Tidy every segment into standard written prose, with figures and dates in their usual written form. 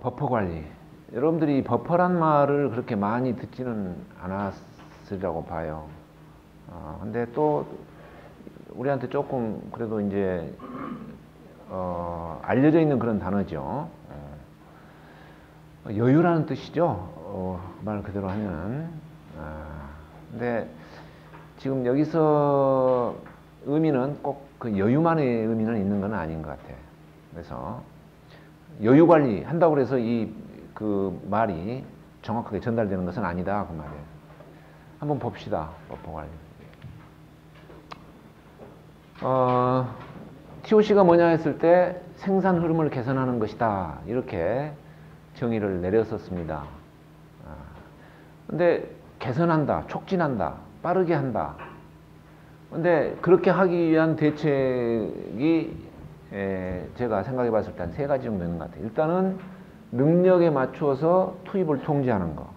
버퍼 관리. 여러분들이 버퍼란 말을 그렇게 많이 듣지는 않았으리라고 봐요. 근데 또 우리한테 조금 그래도 이제 알려져 있는 그런 단어죠. 여유라는 뜻이죠. 말 그대로 하면. 근데 지금 여기서 의미는 꼭 그 여유만의 의미는 있는 건 아닌 것 같아. 그래서 여유 관리 한다고 해서 그 말이 정확하게 전달되는 것은 아니다. 그 말이에요. 한번 봅시다. 버퍼 관리. TOC가 뭐냐 했을 때 생산 흐름을 개선하는 것이다. 이렇게 정의를 내렸었습니다. 근데 개선한다, 촉진한다, 빠르게 한다. 근데 그렇게 하기 위한 대책이 제가 생각해 봤을 때 한 3가지 정도 있는 것 같아요. 일단은 능력에 맞춰서 투입을 통제하는 거.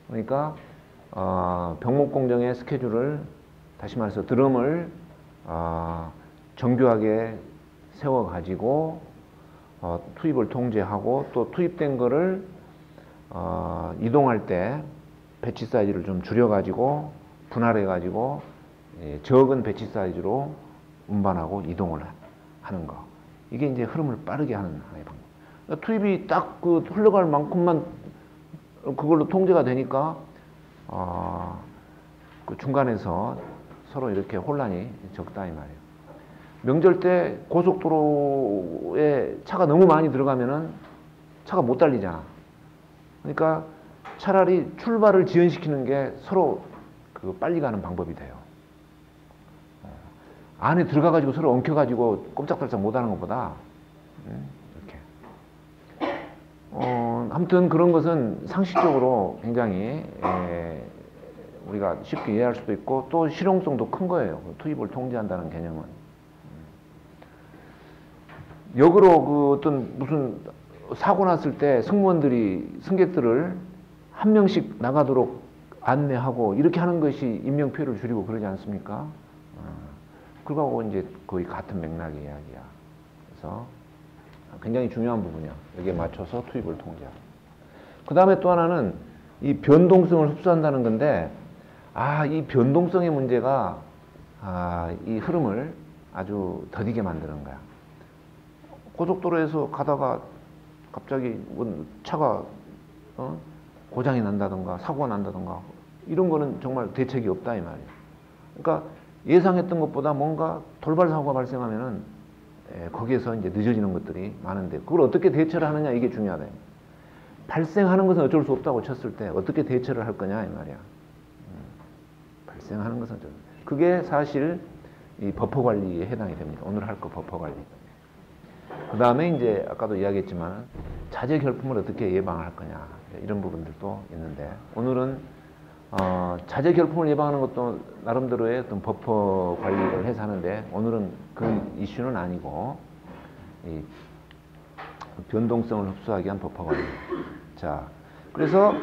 그러니까 병목 공정의 스케줄을, 다시 말해서 드럼을 정교하게 세워가지고 투입을 통제하고, 또 투입된 거를 이동할 때 배치 사이즈를 좀 줄여가지고 분할해가지고 적은 배치 사이즈로 운반하고 이동을 하는 거. 이게 이제 흐름을 빠르게 하는 하나의 방법. 그러니까 투입이 딱 그 흘러갈 만큼만 그걸로 통제가 되니까 그 중간에서 서로 이렇게 혼란이 적다 이 말이에요. 명절 때 고속도로에 차가 너무 많이 들어가면은 차가 못 달리잖아. 그러니까 차라리 출발을 지연시키는 게 서로 그 빨리 가는 방법이 돼요. 안에 들어가가지고 서로 엉켜가지고 꼼짝달싹 못하는 것보다 이렇게. 아무튼 그런 것은 상식적으로 굉장히 우리가 쉽게 이해할 수도 있고 또 실용성도 큰 거예요. 투입을 통제한다는 개념은. 역으로 그 어떤 무슨 사고 났을 때 승무원들이 승객들을 한 명씩 나가도록 안내하고 이렇게 하는 것이 인명피해를 줄이고 그러지 않습니까? 그거하고 이제 거의 같은 맥락의 이야기야. 그래서 굉장히 중요한 부분이야. 여기에 맞춰서 투입을 통제하고. 그 다음에 또 하나는 이 변동성을 흡수한다는 건데, 이 변동성의 문제가 이 흐름을 아주 더디게 만드는 거야. 고속도로에서 가다가 갑자기 차가 고장이 난다던가 사고가 난다던가 이런 거는 정말 대책이 없다 이 말이에요. 그러니까 예상했던 것보다 뭔가 돌발 사고가 발생하면은 거기에서 이제 늦어지는 것들이 많은데 그걸 어떻게 대처를 하느냐 이게 중요하다. 발생하는 것은 어쩔 수 없다고 쳤을 때 어떻게 대처를 할 거냐 이 말이야. 발생하는 것은 그게 사실 이 버퍼 관리에 해당이 됩니다. 오늘 할 거 버퍼 관리. 그 다음에 이제 아까도 이야기했지만 자재 결핍을 어떻게 예방할 거냐 이런 부분들도 있는데 오늘은 자재 결핍을 예방하는 것도 나름대로의 어떤 버퍼 관리를 해서 하는데 오늘은 그 이슈는 아니고 이 변동성을 흡수하기 위한 버퍼 관리. 자, 그래서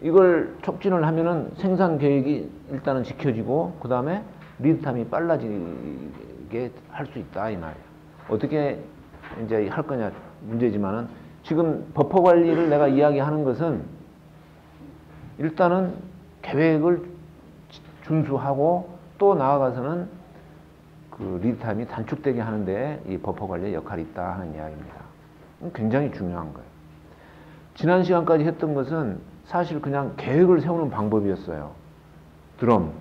이걸 촉진을 하면은 생산 계획이 일단은 지켜지고 그 다음에 리드타임이 빨라지게 할 수 있다 이 말이야. 어떻게 이제 할 거냐 문제지만은 지금 버퍼 관리를 내가 이야기하는 것은 일단은 계획을 준수하고 또 나아가서는 그 리드타임이 단축되게 하는데 이 버퍼 관리의 역할이 있다 하는 이야기입니다. 굉장히 중요한 거예요. 지난 시간까지 했던 것은 사실 그냥 계획을 세우는 방법이었어요. 드럼,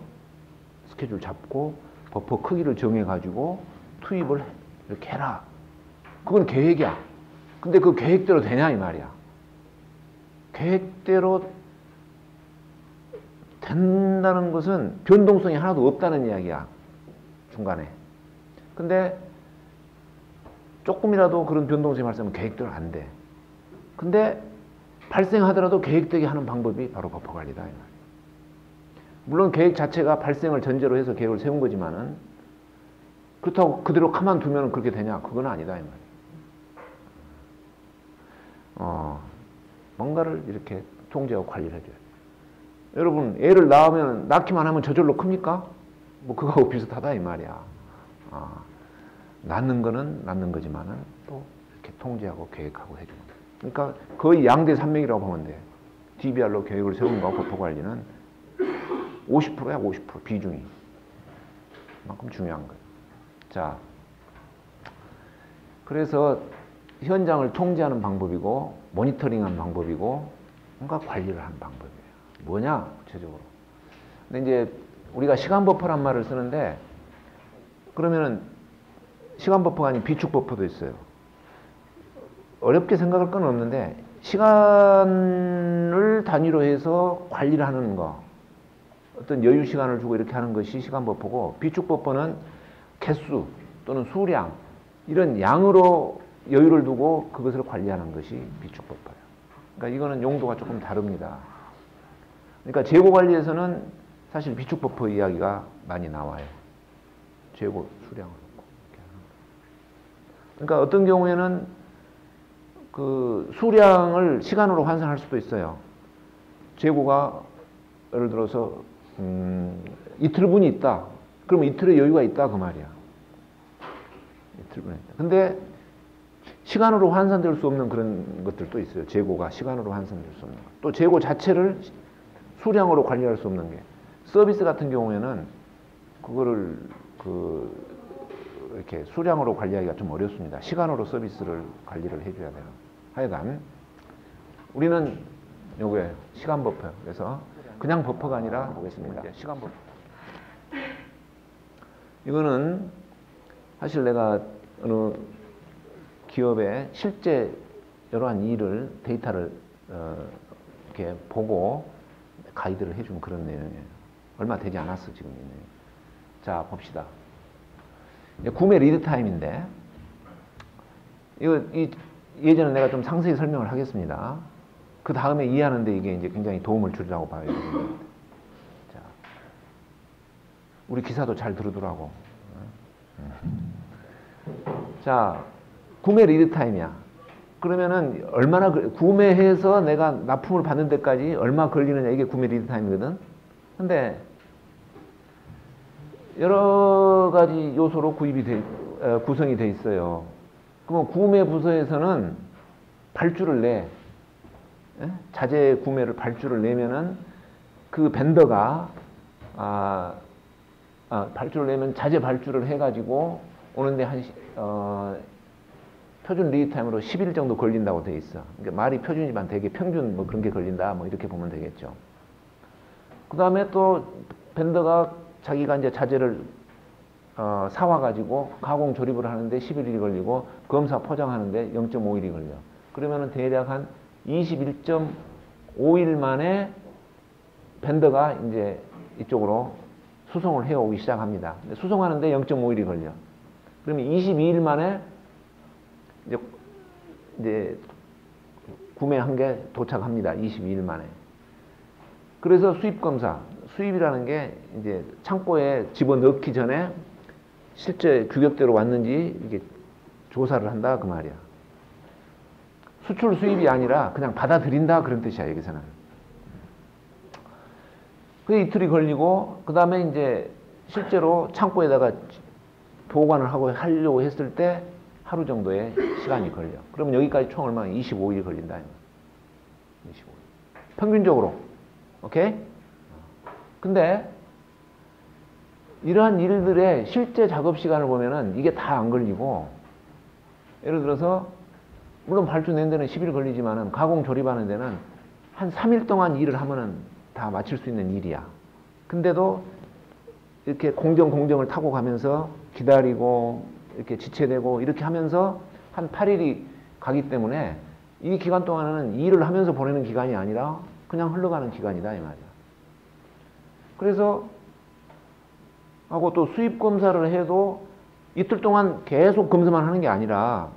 스케줄 잡고 버퍼 크기를 정해가지고 투입을 이렇게 해라. 그건 계획이야. 근데 그 계획대로 되냐 이 말이야. 계획대로 된다는 것은 변동성이 하나도 없다는 이야기야. 중간에. 근데 조금이라도 그런 변동성이 발생하면 계획대로 안 돼. 근데 발생하더라도 계획되게 하는 방법이 바로 버퍼 관리다 이 말이야. 물론 계획 자체가 발생을 전제로 해서 계획을 세운 거지만은 그렇다고 그대로 가만두면 그렇게 되냐? 그건 아니다 이 말이야. 뭔가를 이렇게 통제하고 관리를 해줘야 돼. 여러분 애를 낳으면 낳기만 하면 저절로 큽니까? 뭐 그거하고 비슷하다 이 말이야. 낳는 거는 낳는 거지만은 또 이렇게 통제하고 계획하고 해주는 거야. 그러니까 거의 양대 산맥이라고 보면 돼. DBR로 계획을 세우는 거 버퍼 관리는 50%야, 50% 비중이. 그만큼 중요한 거예요. 자, 그래서 현장을 통제하는 방법이고 모니터링하는 방법이고 뭔가 관리를 하는 방법이에요. 뭐냐 구체적으로. 근데 이제 우리가 시간 버퍼란 말을 쓰는데 그러면은 시간 버퍼가 아닌 비축 버퍼도 있어요. 어렵게 생각할 건 없는데 시간을 단위로 해서 관리를 하는 거, 어떤 여유 시간을 주고 이렇게 하는 것이 시간 버퍼고, 비축 버퍼는 개수 또는 수량 이런 양으로 여유를 두고 그것을 관리하는 것이 비축 버퍼예요. 그러니까 이거는 용도가 조금 다릅니다. 그러니까 재고 관리에서는 사실 비축 버퍼 이야기가 많이 나와요. 재고 수량을 놓고. 그러니까 어떤 경우에는 그 수량을 시간으로 환산할 수도 있어요. 재고가 예를 들어서 이틀분이 있다. 그러면 이틀의 여유가 있다 그 말이야. 이틀분이 있다. 근데 시간으로 환산될 수 없는 그런 것들도 있어요. 재고가 시간으로 환산될 수 없는 것. 또 재고 자체를 수량으로 관리할 수 없는 게, 서비스 같은 경우에는 그거를 이렇게 수량으로 관리하기가 좀 어렵습니다. 시간으로 서비스를 관리를 해줘야 돼요. 하여간 우리는 요거예요. 시간 버퍼. 그래서 그냥 버퍼가 아니라 보겠습니다. 시간 버퍼. 이거는 사실 내가 어느 기업의 실제 여러한 일을, 데이터를 이렇게 보고 가이드를 해준 그런 내용이에요. 얼마 되지 않았어 지금. 자 봅시다. 구매 리드 타임인데 이거 예전에 내가 좀 상세히 설명을 하겠습니다. 그 다음에 이해하는데 이게 이제 굉장히 도움을 주리라고 봐요. 자, 우리 기사도 잘 들으더라고. 자, 구매 리드 타임이야. 그러면은 얼마나 구매해서 내가 납품을 받는 데까지 얼마 걸리느냐, 이게 구매 리드 타임이거든. 근데 여러 가지 요소로 구성이 돼 있어요. 그러면 구매 부서에서는 발주를 내. 자재 구매를 발주를 내면은 그 벤더가 발주를 내면 자재 발주를 해가지고 오는데 표준 리드 타임으로 10일 정도 걸린다고 돼 있어. 그러니까 말이 표준이지만 되게 평균 뭐 그런 게 걸린다, 뭐 이렇게 보면 되겠죠. 그 다음에 또 벤더가 자기가 이제 자재를 사와가지고 가공 조립을 하는데 11일이 걸리고 검사 포장하는데 0.5일이 걸려. 그러면은 대략 한 21.5일 만에 벤더가 이제 이쪽으로 수송을 해오기 시작합니다. 수송하는데 0.5일이 걸려. 그러면 22일 만에 이제 구매한 게 도착합니다. 22일 만에. 그래서 수입 검사, 수입이라는 게 이제 창고에 집어넣기 전에 실제 규격대로 왔는지 이게 조사를 한다 그 말이야. 수출 수입이 아니라 그냥 받아들인다 그런 뜻이야 여기서는. 그게 이틀이 걸리고 그 다음에 이제 실제로 창고에다가 보관을 하려고 했을 때 하루 정도의 시간이 걸려. 그러면 여기까지 총 얼마? 25일이 걸린다. 25일. 평균적으로. 오케이? 근데 이러한 일들의 실제 작업 시간을 보면은 이게 다 안 걸리고, 예를 들어서 물론 발주 낸 데는 10일 걸리지만은 가공 조립하는 데는 한 3일 동안 일을 하면은 다 마칠 수 있는 일이야. 근데도 이렇게 공정을 타고 가면서 기다리고 이렇게 지체되고 이렇게 하면서 한 8일이 가기 때문에 이 기간 동안은 일을 하면서 보내는 기간이 아니라 그냥 흘러가는 기간이다 이 말이야. 그래서 하고 또 수입 검사를 해도 이틀 동안 계속 검사만 하는 게 아니라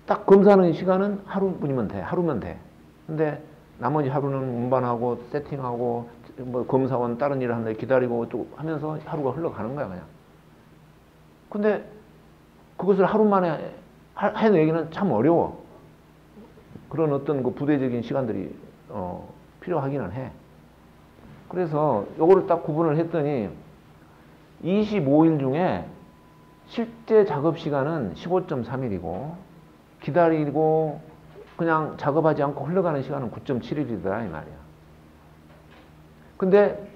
딱 검사하는 시간은 하루뿐이면 돼. 하루면 돼. 근데 나머지 하루는 운반하고 세팅하고 뭐 검사원 다른 일을 하는데 기다리고 또 하면서 하루가 흘러가는 거야 그냥. 근데 그것을 하루 만에 해내기는 참 어려워. 그런 어떤 그 부대적인 시간들이 필요하기는 해. 그래서 요거를 딱 구분을 했더니 25일 중에 실제 작업 시간은 15.3일이고 기다리고 그냥 작업하지 않고 흘러가는 시간은 9.7일이더라 이 말이야. 근데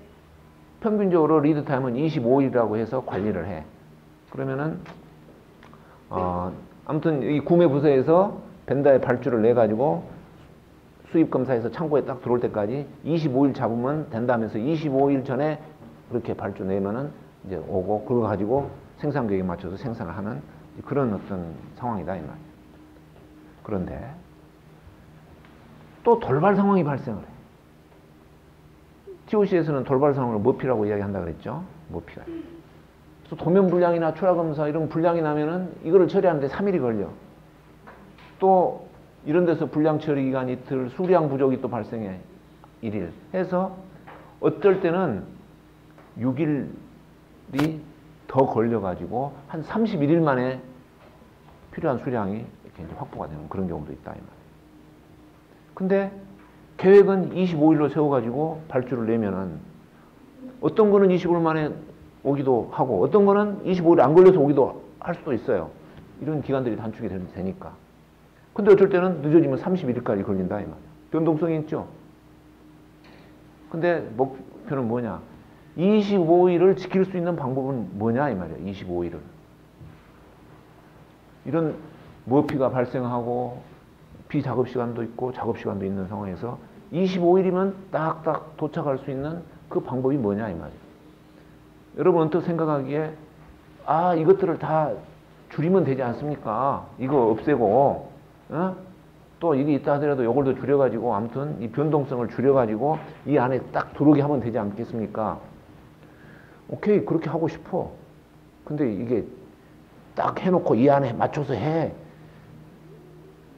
평균적으로 리드 타임은 25일이라고 해서 관리를 해. 그러면은 아무튼 이 구매 부서에서 벤더의 발주를 내 가지고 수입 검사에서 창고에 딱 들어올 때까지 25일 잡으면 된다면서 25일 전에 그렇게 발주 내면은 이제 오고 그거 가지고 생산 계획에 맞춰서 생산을 하는 그런 어떤 상황이다 이 말이야. 그런데 또 돌발 상황이 발생을 해. TOC에서는 돌발 상황을 모피라고 이야기한다 그랬죠. 모피가. 또 도면 불량이나 초라 검사 이런 불량이 나면은 이거를 처리하는데 3일이 걸려. 또 이런 데서 불량 처리 기간 이틀, 수량 부족이 또 발생해 1일 해서 어떨 때는 6일이 더 걸려가지고 한 31일 만에 필요한 수량이 이렇게 이제 확보가 되는 그런 경우도 있다 이 말이에요. 근데 계획은 25일로 세워가지고 발주를 내면은 어떤 거는 25일 만에 오기도 하고 어떤 거는 25일 안 걸려서 오기도 할 수도 있어요. 이런 기간들이 단축이 되니까. 근데 어쩔 때는 늦어지면 31일까지 걸린다 이 말이야. 변동성이 있죠. 근데 목표는 뭐냐? 25일을 지킬 수 있는 방법은 뭐냐 이 말이야. 25일을. 이런 모피가 발생하고 비작업 시간도 있고 작업 시간도 있는 상황에서 25일이면 딱딱 도착할 수 있는 그 방법이 뭐냐 이 말이야. 여러분 언뜻 생각하기에 이것들을 다 줄이면 되지 않습니까? 이거 없애고 또 이게 있다 하더라도 이걸 더 줄여가지고 아무튼 이 변동성을 줄여가지고 이 안에 딱 들어오게 하면 되지 않겠습니까? 오케이 그렇게 하고 싶어. 근데 이게 딱 해놓고 이 안에 맞춰서 해.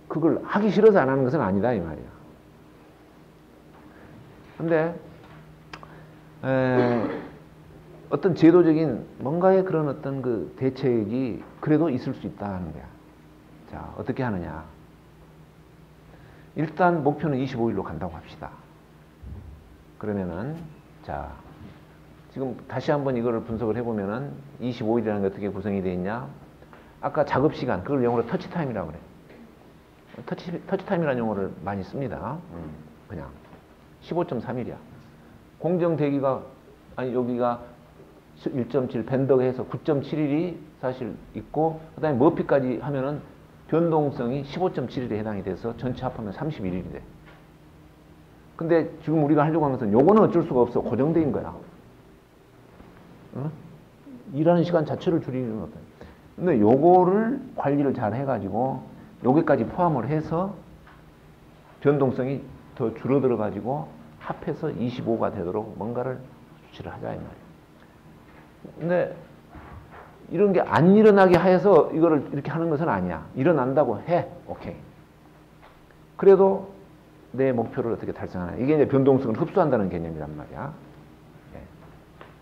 그걸 하기 싫어서 안 하는 것은 아니다 이 말이야. 근데 어떤 제도적인 뭔가의 그런 어떤 그 대책이 그래도 있을 수 있다는 거야. 자, 어떻게 하느냐. 일단 목표는 25일로 간다고 합시다. 그러면은 자, 지금 다시 한번 이거를 분석을 해보면은 25일이라는 게 어떻게 구성이 되어 있냐. 아까 작업 시간, 그걸 영어로 터치 타임이라고 그래. 터치 타임이라는 용어를 많이 씁니다. 그냥 15.3일이야. 공정 대기가 여기가 1.7 밴더가 해서 9.7일이 사실 있고 그다음에 머피까지 하면은 변동성이 15.7일에 해당이 돼서 전체 합하면 31일이 돼. 근데 지금 우리가 하려고 하는 것은 요거는 어쩔 수가 없어. 고정된 거야. 일하는 시간 자체를 줄이는 거다. 근데 요거를 관리를 잘 해가지고 여기까지 포함을 해서 변동성이 더 줄어들어 가지고 합해서 25가 되도록 뭔가를 조치를 하자 이 말이에요. 근데 이런 게 안 일어나게 해서 이거를 이렇게 하는 것은 아니야. 일어난다고 해. 오케이. 그래도 내 목표를 어떻게 달성하나. 이게 이제 변동성을 흡수한다는 개념이란 말이야. 예.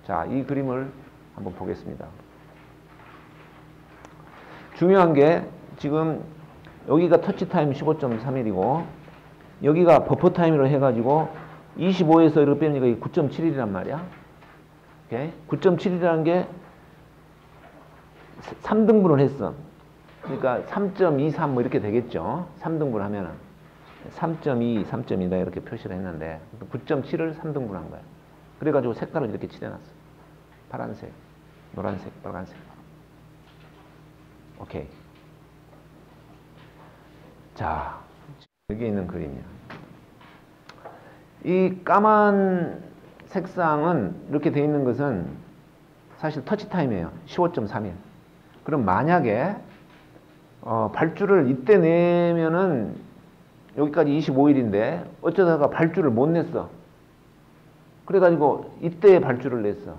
자, 이 그림을 한번 보겠습니다. 중요한 게 지금 여기가 터치 타임 15.3일이고 여기가 버퍼 타임으로 해가지고 25에서 이렇게 빼니까 9.7일이란 말이야. 오케이? 9.7이라는 게 3등분을 했어. 그러니까 3.23 뭐 이렇게 되겠죠. 3등분 하면은 3.2, 3.2다 이렇게 표시를 했는데 9.7을 3등분 한 거야. 그래가지고 색깔을 이렇게 칠해놨어. 파란색, 노란색, 빨간색. 오케이. 자, 여기 있는 그림이야. 이 까만 색상은 이렇게 돼 있는 것은 사실 터치 타임이에요. 15.3일. 그럼 만약에 발주를 이때 내면은 여기까지 25일인데 어쩌다가 발주를 못 냈어. 그래가지고 이때 발주를 냈어.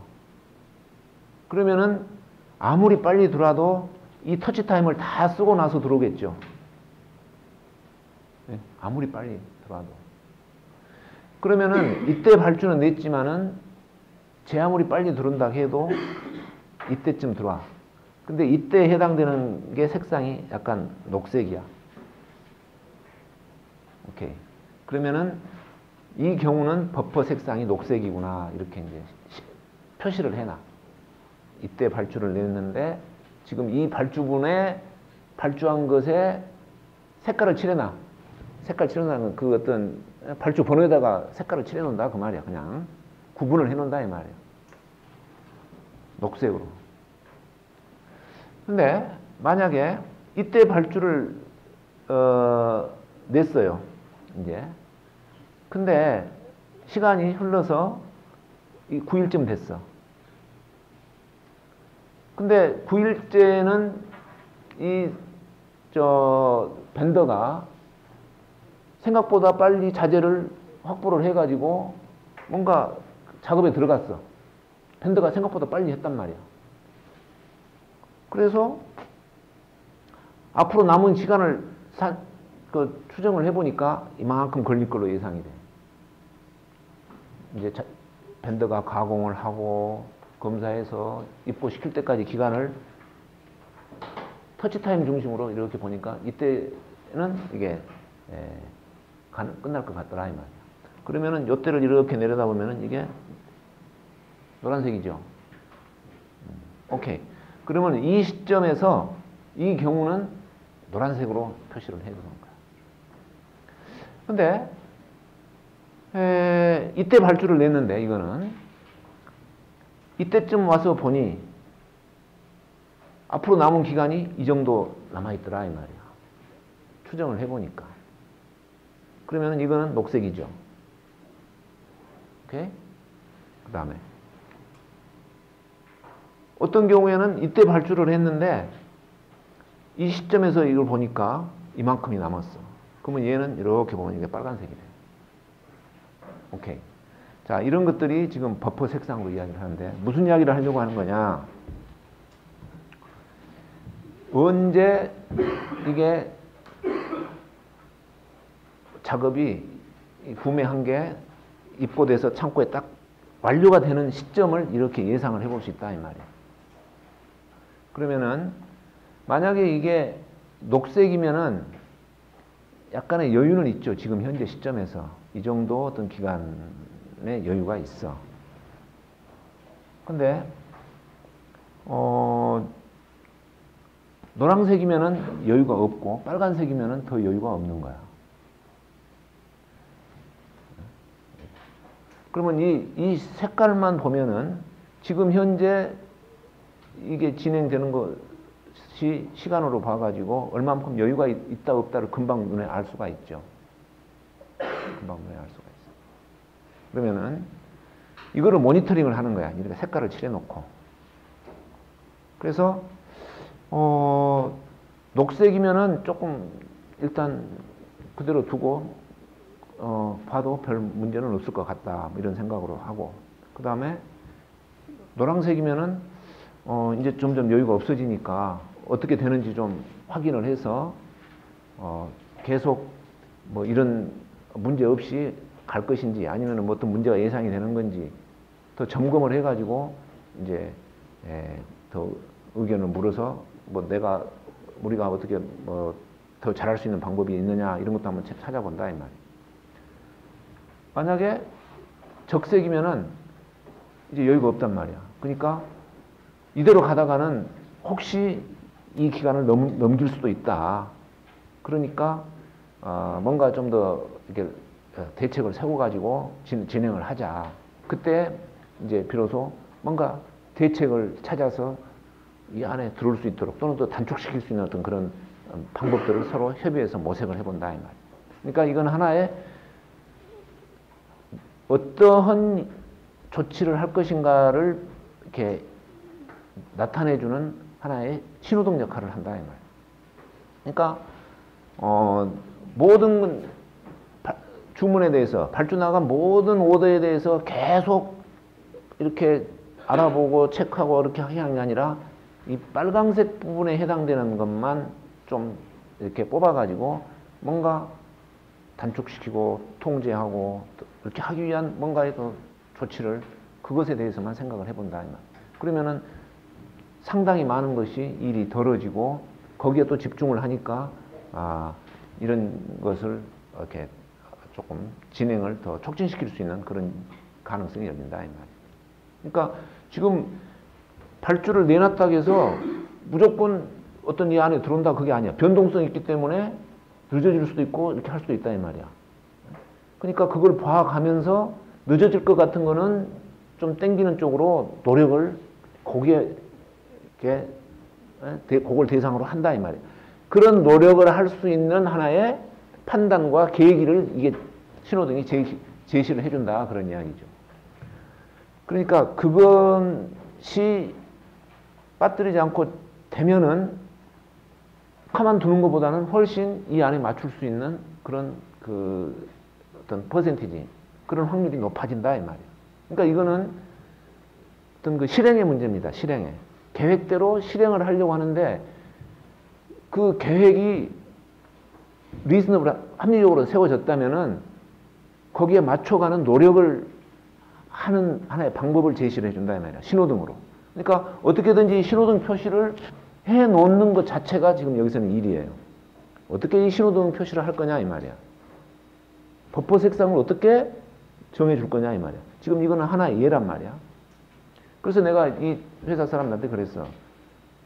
그러면은 아무리 빨리 들어와도 이 터치 타임을 다 쓰고 나서 들어오겠죠. 네, 아무리 빨리 들어와도. 그러면은 이때 발주는 냈지만은 제 아무리 빨리 들어온다 해도 이때쯤 들어와. 근데 이때 해당되는 게 색상이 약간 녹색이야. 오케이. 그러면은 이 경우는 버퍼 색상이 녹색이구나. 이렇게 이제 표시를 해놔. 이때 발주를 냈는데 지금 이 발주분에 발주한 것에 색깔을 칠해놔. 색깔 칠해놓는 그 어떤 발주 번호에다가 색깔을 칠해놓는다 그 말이야. 그냥 구분을 해놓는다 이 말이야. 녹색으로. 근데 만약에 이때 발주를 냈어요. 이제. 근데 시간이 흘러서 9일쯤 됐어. 근데 9일째는 벤더가 생각보다 빨리 자재를 확보를 해가지고 뭔가 작업에 들어갔어. 벤더가 생각보다 빨리 했단 말이야. 그래서 앞으로 남은 시간을 추정을 해보니까 이만큼 걸릴 걸로 예상이 돼. 이제 벤더가 가공을 하고 검사해서 입고시킬 때까지 기간을 터치타임 중심으로 이렇게 보니까 이때는 이게 끝날 것 같더라 이 말이야. 그러면은 요때를 이렇게 내려다보면은 이게 노란색이죠. 오케이. 그러면 이 시점에서 이 경우는 노란색으로 표시를 해주는 거야. 근데 이때 발주를 냈는데 이거는 이때쯤 와서 보니 앞으로 남은 기간이 이 정도 남아있더라 이 말이야. 추정을 해보니까. 그러면 이거는 녹색이죠. 오케이? 그 다음에 어떤 경우에는 이때 발주를 했는데 이 시점에서 이걸 보니까 이만큼이 남았어. 그러면 얘는 이렇게 보면 이게 빨간색이 돼. 오케이. 자, 이런 것들이 지금 버퍼 색상으로 이야기를 하는데 무슨 이야기를 하려고 하는 거냐? 언제 이게 작업이 구매한 게 입고돼서 창고에 딱 완료가 되는 시점을 이렇게 예상을 해볼 수 있다 이 말이야. 그러면은 만약에 이게 녹색이면은 약간의 여유는 있죠. 지금 현재 시점에서 이 정도 어떤 기간의 여유가 있어. 근데 노란색이면은 여유가 없고 빨간색이면은 더 여유가 없는 거야. 그러면 이 색깔만 보면은 지금 현재 이게 진행되는 것이 시간으로 봐가지고 얼마만큼 여유가 있다 없다를 금방 눈에 알 수가 있죠. 금방 눈에 알 수가 있어. 그러면은 이거를 모니터링을 하는 거야. 이렇게 색깔을 칠해놓고. 그래서 녹색이면은 조금 일단 그대로 두고 봐도 별 문제는 없을 것 같다. 이런 생각으로 하고. 그 다음에 노란색이면은 이제 점점 여유가 없어지니까 어떻게 되는지 좀 확인을 해서 계속 뭐 이런 문제 없이 갈 것인지 아니면 뭐 어떤 문제가 예상이 되는 건지 더 점검을 해가지고 이제 더 의견을 물어서 뭐 우리가 어떻게 뭐 더 잘할 수 있는 방법이 있느냐 이런 것도 한번 찾아본다 이 말이에요. 만약에 적색이면은 이제 여유가 없단 말이야. 그러니까 이대로 가다가는 혹시 이 기간을 넘길 수도 있다. 그러니까 뭔가 좀 더 이렇게 대책을 세워가지고 진행을 하자. 그때 이제 비로소 뭔가 대책을 찾아서 이 안에 들어올 수 있도록 또는 또 단축시킬 수 있는 어떤 그런 방법들을 서로 협의해서 모색을 해본다 이 말이에요. 그러니까 이건 하나의 어떠한 조치를 할 것인가를 이렇게 나타내주는 하나의 신호등 역할을 한다 이 말이에요. 그러니까 모든 주문에 대해서 발주 나간 모든 오더에 대해서 계속 이렇게 알아보고 체크하고 이렇게 하는 게 아니라 이 빨강색 부분에 해당되는 것만 좀 이렇게 뽑아가지고 뭔가 단축시키고 통제하고 이렇게 하기 위한 뭔가의 그 조치를 그것에 대해서만 생각을 해본다. 그러면은 상당히 많은 것이 일이 덜어지고 거기에 또 집중을 하니까 이런 것을 이렇게 조금 진행을 더 촉진시킬 수 있는 그런 가능성이 열린다. 이 말이에요. 그러니까 지금 발주를 내놨다고 해서 무조건 어떤 이 안에 들어온다 그게 아니야. 변동성이 있기 때문에 늦어질 수도 있고 이렇게 할 수도 있다 이 말이야. 그러니까 그걸 봐가면서 늦어질 것 같은 거는 좀 땡기는 쪽으로 노력을 거기에 이렇게 그걸 대상으로 한다 이 말이야. 그런 노력을 할 수 있는 하나의 판단과 계기를 이게 신호등이 제시를 해준다 그런 이야기죠. 그러니까 그것이 빠뜨리지 않고 되면은 가만두는 것보다는 훨씬 이 안에 맞출 수 있는 그런 그 어떤 퍼센티지 그런 확률이 높아진다 이 말이에요. 그러니까 이거는 어떤 그 실행의 문제입니다. 실행에 계획대로 실행을 하려고 하는데 그 계획이 리즈너블 합리적으로 세워졌다면은 거기에 맞춰가는 노력을 하는 하나의 방법을 제시를 해준다 이 말이야. 신호등으로. 그러니까 어떻게든지 신호등 표시를 해 놓는 것 자체가 지금 여기서는 일이에요. 어떻게 이 신호등 표시를 할 거냐 이 말이야. 버퍼 색상을 어떻게 정해줄 거냐 이 말이야. 지금 이거는 하나의 예란 말이야. 그래서 내가 이 회사 사람들한테 그랬어.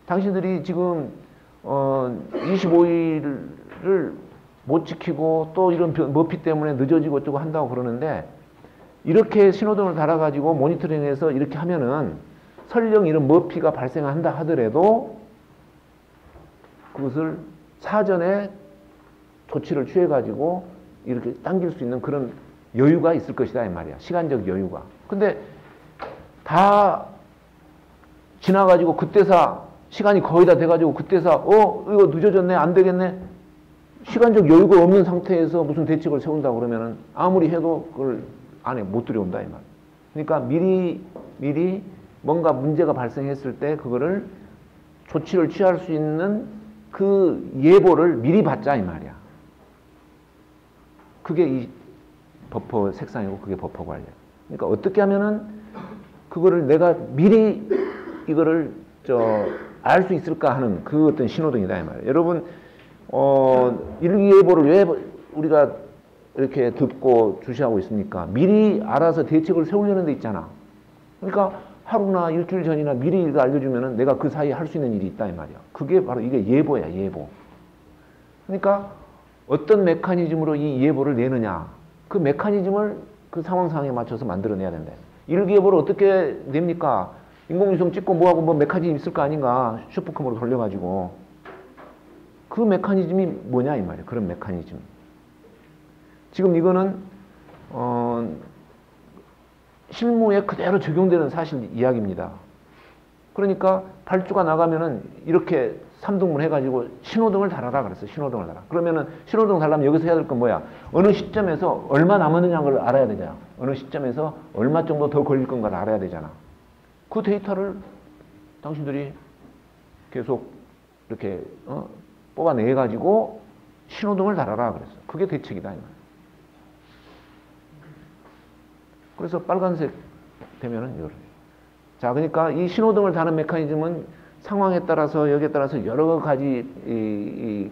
당신들이 지금 25일을 못 지키고 또 이런 머피 때문에 늦어지고 어쩌고 한다고 그러는데 이렇게 신호등을 달아가지고 모니터링해서 이렇게 하면은 설령 이런 머피가 발생한다 하더라도 그것을 사전에 조치를 취해가지고 이렇게 당길 수 있는 그런 여유가 있을 것이다 이 말이야. 시간적 여유가. 근데 다 지나가지고 그때사 시간이 거의 다 돼가지고 그때사 이거 늦어졌네 안 되겠네 시간적 여유가 없는 상태에서 무슨 대책을 세운다 그러면은 아무리 해도 그걸 안에 못 들여온다 이 말. 그러니까 미리 뭔가 문제가 발생했을 때 그거를 조치를 취할 수 있는 그 예보를 미리 받자 이 말이야. 그게 이 버퍼 색상이고 그게 버퍼 관리야. 그러니까 어떻게 하면은 그거를 내가 미리 이거를 알 수 있을까 하는 그 어떤 신호등이다 이 말이야. 여러분 일기예보를 왜 우리가 이렇게 듣고 주시하고 있습니까? 미리 알아서 대책을 세우려는 데 있잖아. 그러니까 하루나 일주일 전이나 미리 이거 알려주면은 내가 그 사이에 할 수 있는 일이 있다 이 말이야. 그게 바로 이게 예보야 예보. 그러니까 어떤 메커니즘으로 이 예보를 내느냐 그 메커니즘을 그 상황에 맞춰서 만들어내야 된다. 일기예보를 어떻게 냅니까? 인공위성 찍고 뭐하고 뭐 메커니즘 있을 거 아닌가 슈퍼컴으로 돌려가지고 그 메커니즘이 뭐냐 이 말이야. 그런 메커니즘. 지금 이거는 실무에 그대로 적용되는 사실 이야기입니다. 그러니까 발주가 나가면은 이렇게 3등분 해가지고 신호등을 달아라 그랬어. 신호등을 달아. 그러면은 신호등 달라면 여기서 해야 될 건 뭐야? 어느 시점에서 얼마 남았느냐를 알아야 되잖아. 어느 시점에서 얼마 정도 더 걸릴 건가를 알아야 되잖아. 그 데이터를 당신들이 계속 이렇게 뽑아내가지고 신호등을 달아라 그랬어. 그게 대책이다. 이 말이야. 그래서 빨간색 되면은 이거를. 자, 그러니까 이 신호등을 다는 메커니즘은 상황에 따라서 여기에 따라서 여러 가지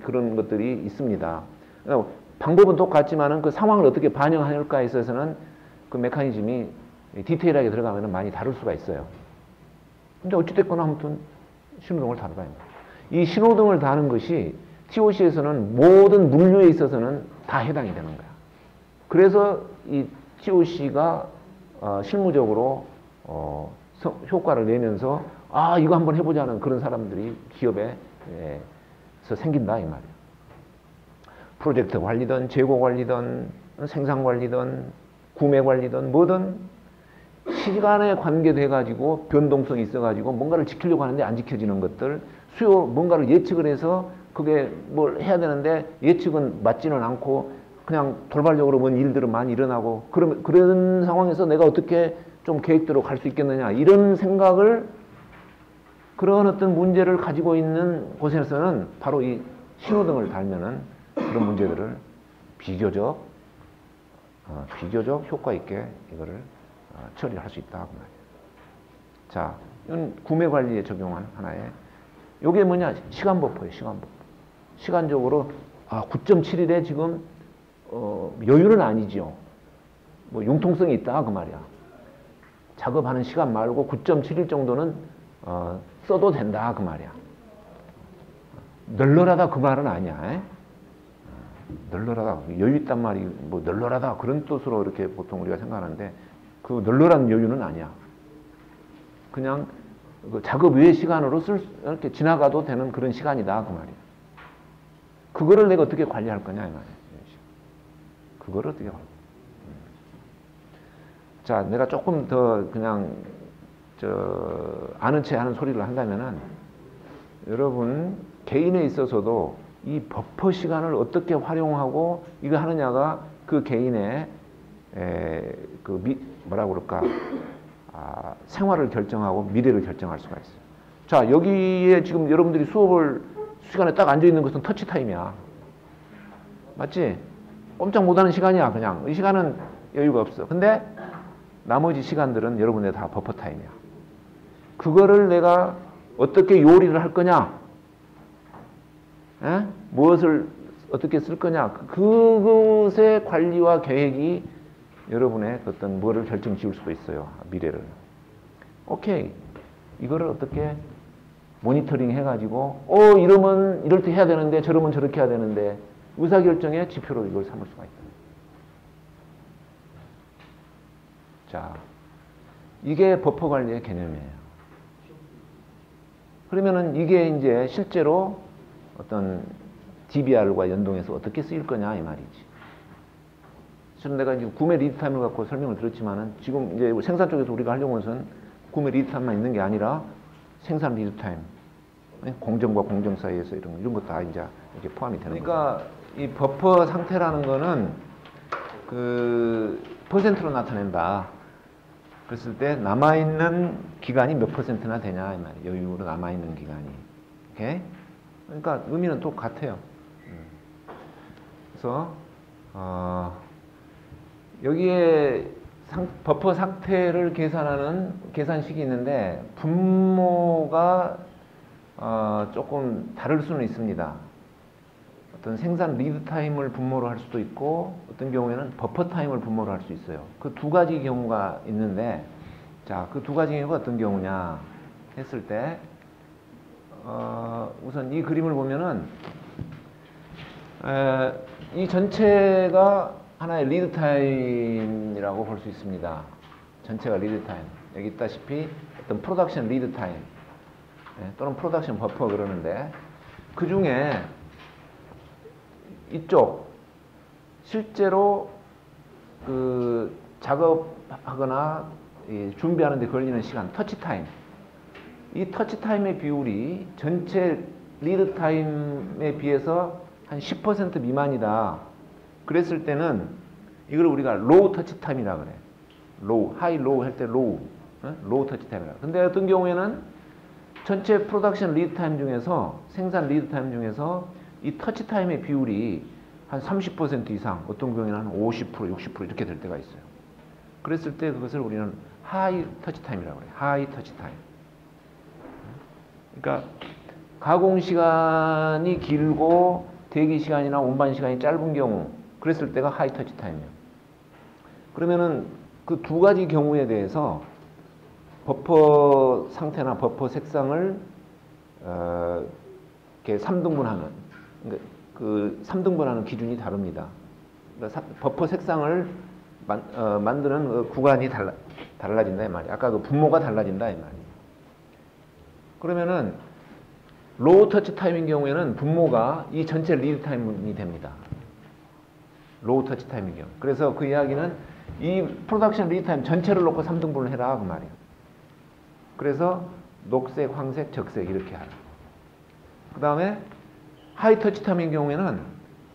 그런 것들이 있습니다. 그러니까 방법은 똑같지만은 그 상황을 어떻게 반영할까에 있어서는 그 메커니즘이 디테일하게 들어가면은 많이 다를 수가 있어요. 근데 어찌됐거나 아무튼 신호등을 다루라. 이 신호등을 다는 것이 TOC에서는 모든 물류에 있어서는 다 해당이 되는 거야. 그래서 이 TOC가 실무적으로 효과를 내면서 이거 한번 해보자는 그런 사람들이 기업에서 생긴다 이 말이야. 프로젝트 관리든 재고 관리든 생산 관리든 구매 관리든 뭐든 시간에 관계돼 가지고 변동성이 있어 가지고 뭔가를 지키려고 하는데 안 지켜지는 것들 수요 뭔가를 예측을 해서 그게 뭘 해야 되는데 예측은 맞지는 않고 그냥 돌발적으로 뭔 일들은 많이 일어나고 그런 상황에서 내가 어떻게 좀 계획대로 갈 수 있겠느냐 이런 생각을 그런 어떤 문제를 가지고 있는 곳에서는 바로 이 신호등을 달면은 그런 문제들을 비교적 효과 있게 이거를 처리를 할 수 있다. 그 말이에요. 자, 이건 구매 관리에 적용한 하나의 요게 뭐냐? 시간 버퍼예요. 시간 버퍼. 시간적으로 9.7일에 지금 여유는 아니죠. 뭐 융통성이 있다 그 말이야. 작업하는 시간 말고 9.7일 정도는 써도 된다 그 말이야. 널널하다 그 말은 아니야. 널널하다. 여유 있단 말이 뭐 널널하다 그런 뜻으로 이렇게 보통 우리가 생각하는데 그 널널한 여유는 아니야. 그냥 그 작업 외의 시간으로 이렇게 지나가도 되는 그런 시간이다 그 말이야. 그거를 내가 어떻게 관리할 거냐 이 말이야. 그거를 어떻게 관리? 자, 내가 조금 더 그냥 아는 체 하는 소리를 한다면은 여러분 개인에 있어서도 이 버퍼 시간을 어떻게 활용하고 이거 하느냐가 그 개인의 뭐라고 그럴까 생활을 결정하고 미래를 결정할 수가 있어요. 자, 여기에 지금 여러분들이 수업을 시간에 딱 앉아 있는 것은 터치 타임이야. 맞지? 꼼짝 못하는 시간이야. 그냥 이 시간은 여유가 없어. 근데 나머지 시간들은 여러분의 다 버퍼 타임이야. 그거를 내가 어떻게 요리를 할 거냐? 무엇을 어떻게 쓸 거냐? 그것의 관리와 계획이 여러분의 어떤 뭐를 결정 지을 수도 있어요. 미래를. 오케이. 이거를 어떻게 모니터링 해가지고 이러면 이럴 때 해야 되는데 저러면 저렇게 해야 되는데 의사결정의 지표로 이걸 삼을 수가 있다. 자, 이게 버퍼 관리의 개념이에요. 그러면은 이게 이제 실제로 어떤 DBR과 연동해서 어떻게 쓰일 거냐 이 말이지. 지금 내가 이제 구매 리드 타임을 갖고 설명을 드렸지만은 지금 이제 생산 쪽에서 우리가 하려고 하는 것은 구매 리드 타임만 있는 게 아니라 생산 리드 타임, 공정과 공정 사이에서 이런 것 다 이제 이렇게 포함이 되는 거죠. 그러니까 이 버퍼 상태라는 거는 그 퍼센트로 나타낸다. 그랬을 때 남아있는 기간이 몇 퍼센트나 되냐 이 말이에요. 여유로 남아있는 기간이. 오케이? 그러니까 의미는 똑같아요. 그래서 여기에 버퍼 상태를 계산하는 계산식이 있는데 분모가 조금 다를 수는 있습니다. 어떤 생산 리드 타임을 분모로 할 수도 있고 어떤 경우에는 버퍼 타임을 분모로 할 수 있어요. 그 두 가지 경우가 있는데 자, 그 두 가지 경우가 어떤 경우냐 했을 때 우선 이 그림을 보면은 이 전체가 하나의 리드 타임이라고 볼 수 있습니다. 전체가 리드 타임. 여기 있다시피 어떤 프로덕션 리드 타임 또는 프로덕션 버퍼 그러는데 그 중에 이쪽 실제로 그 작업하거나 준비하는 데 걸리는 시간 터치 타임 이 터치 타임의 비율이 전체 리드 타임에 비해서 한 10% 미만이다. 그랬을 때는 이걸 우리가 로우 터치 타임이라 그래. 로우, 하이 로우 할 때 로우, 로우 터치 타임이라. 근데 어떤 경우에는 전체 프로덕션 리드 타임 중에서 생산 리드 타임 중에서 이 터치 타임의 비율이 한 30% 이상, 어떤 경우에는 한 50%, 60% 이렇게 될 때가 있어요. 그랬을 때 그것을 우리는 하이 터치 타임이라고 그래요. 하이 터치 타임. 그러니까 가공 시간이 길고 대기 시간이나 운반 시간이 짧은 경우 그랬을 때가 하이 터치 타임이에요. 그러면은 그 두 가지 경우에 대해서 버퍼 상태나 버퍼 색상을 이렇게 3등분하는 그 3등분하는 기준이 다릅니다. 그러니까 버퍼 색상을 만드는 그 구간이 달라진다 이 말이에요. 아까 그 분모가 달라진다 이 말이에요. 그러면은 로우 터치 타임인 경우에는 분모가 이 전체 리드 타임이 됩니다. 로우 터치 타임인 경우. 그래서 그 이야기는 이 프로덕션 리드 타임 전체를 놓고 3등분을 해라 그 말이에요. 그래서 녹색, 황색, 적색 이렇게 하라. 그 다음에 하이 터치 타임인 경우에는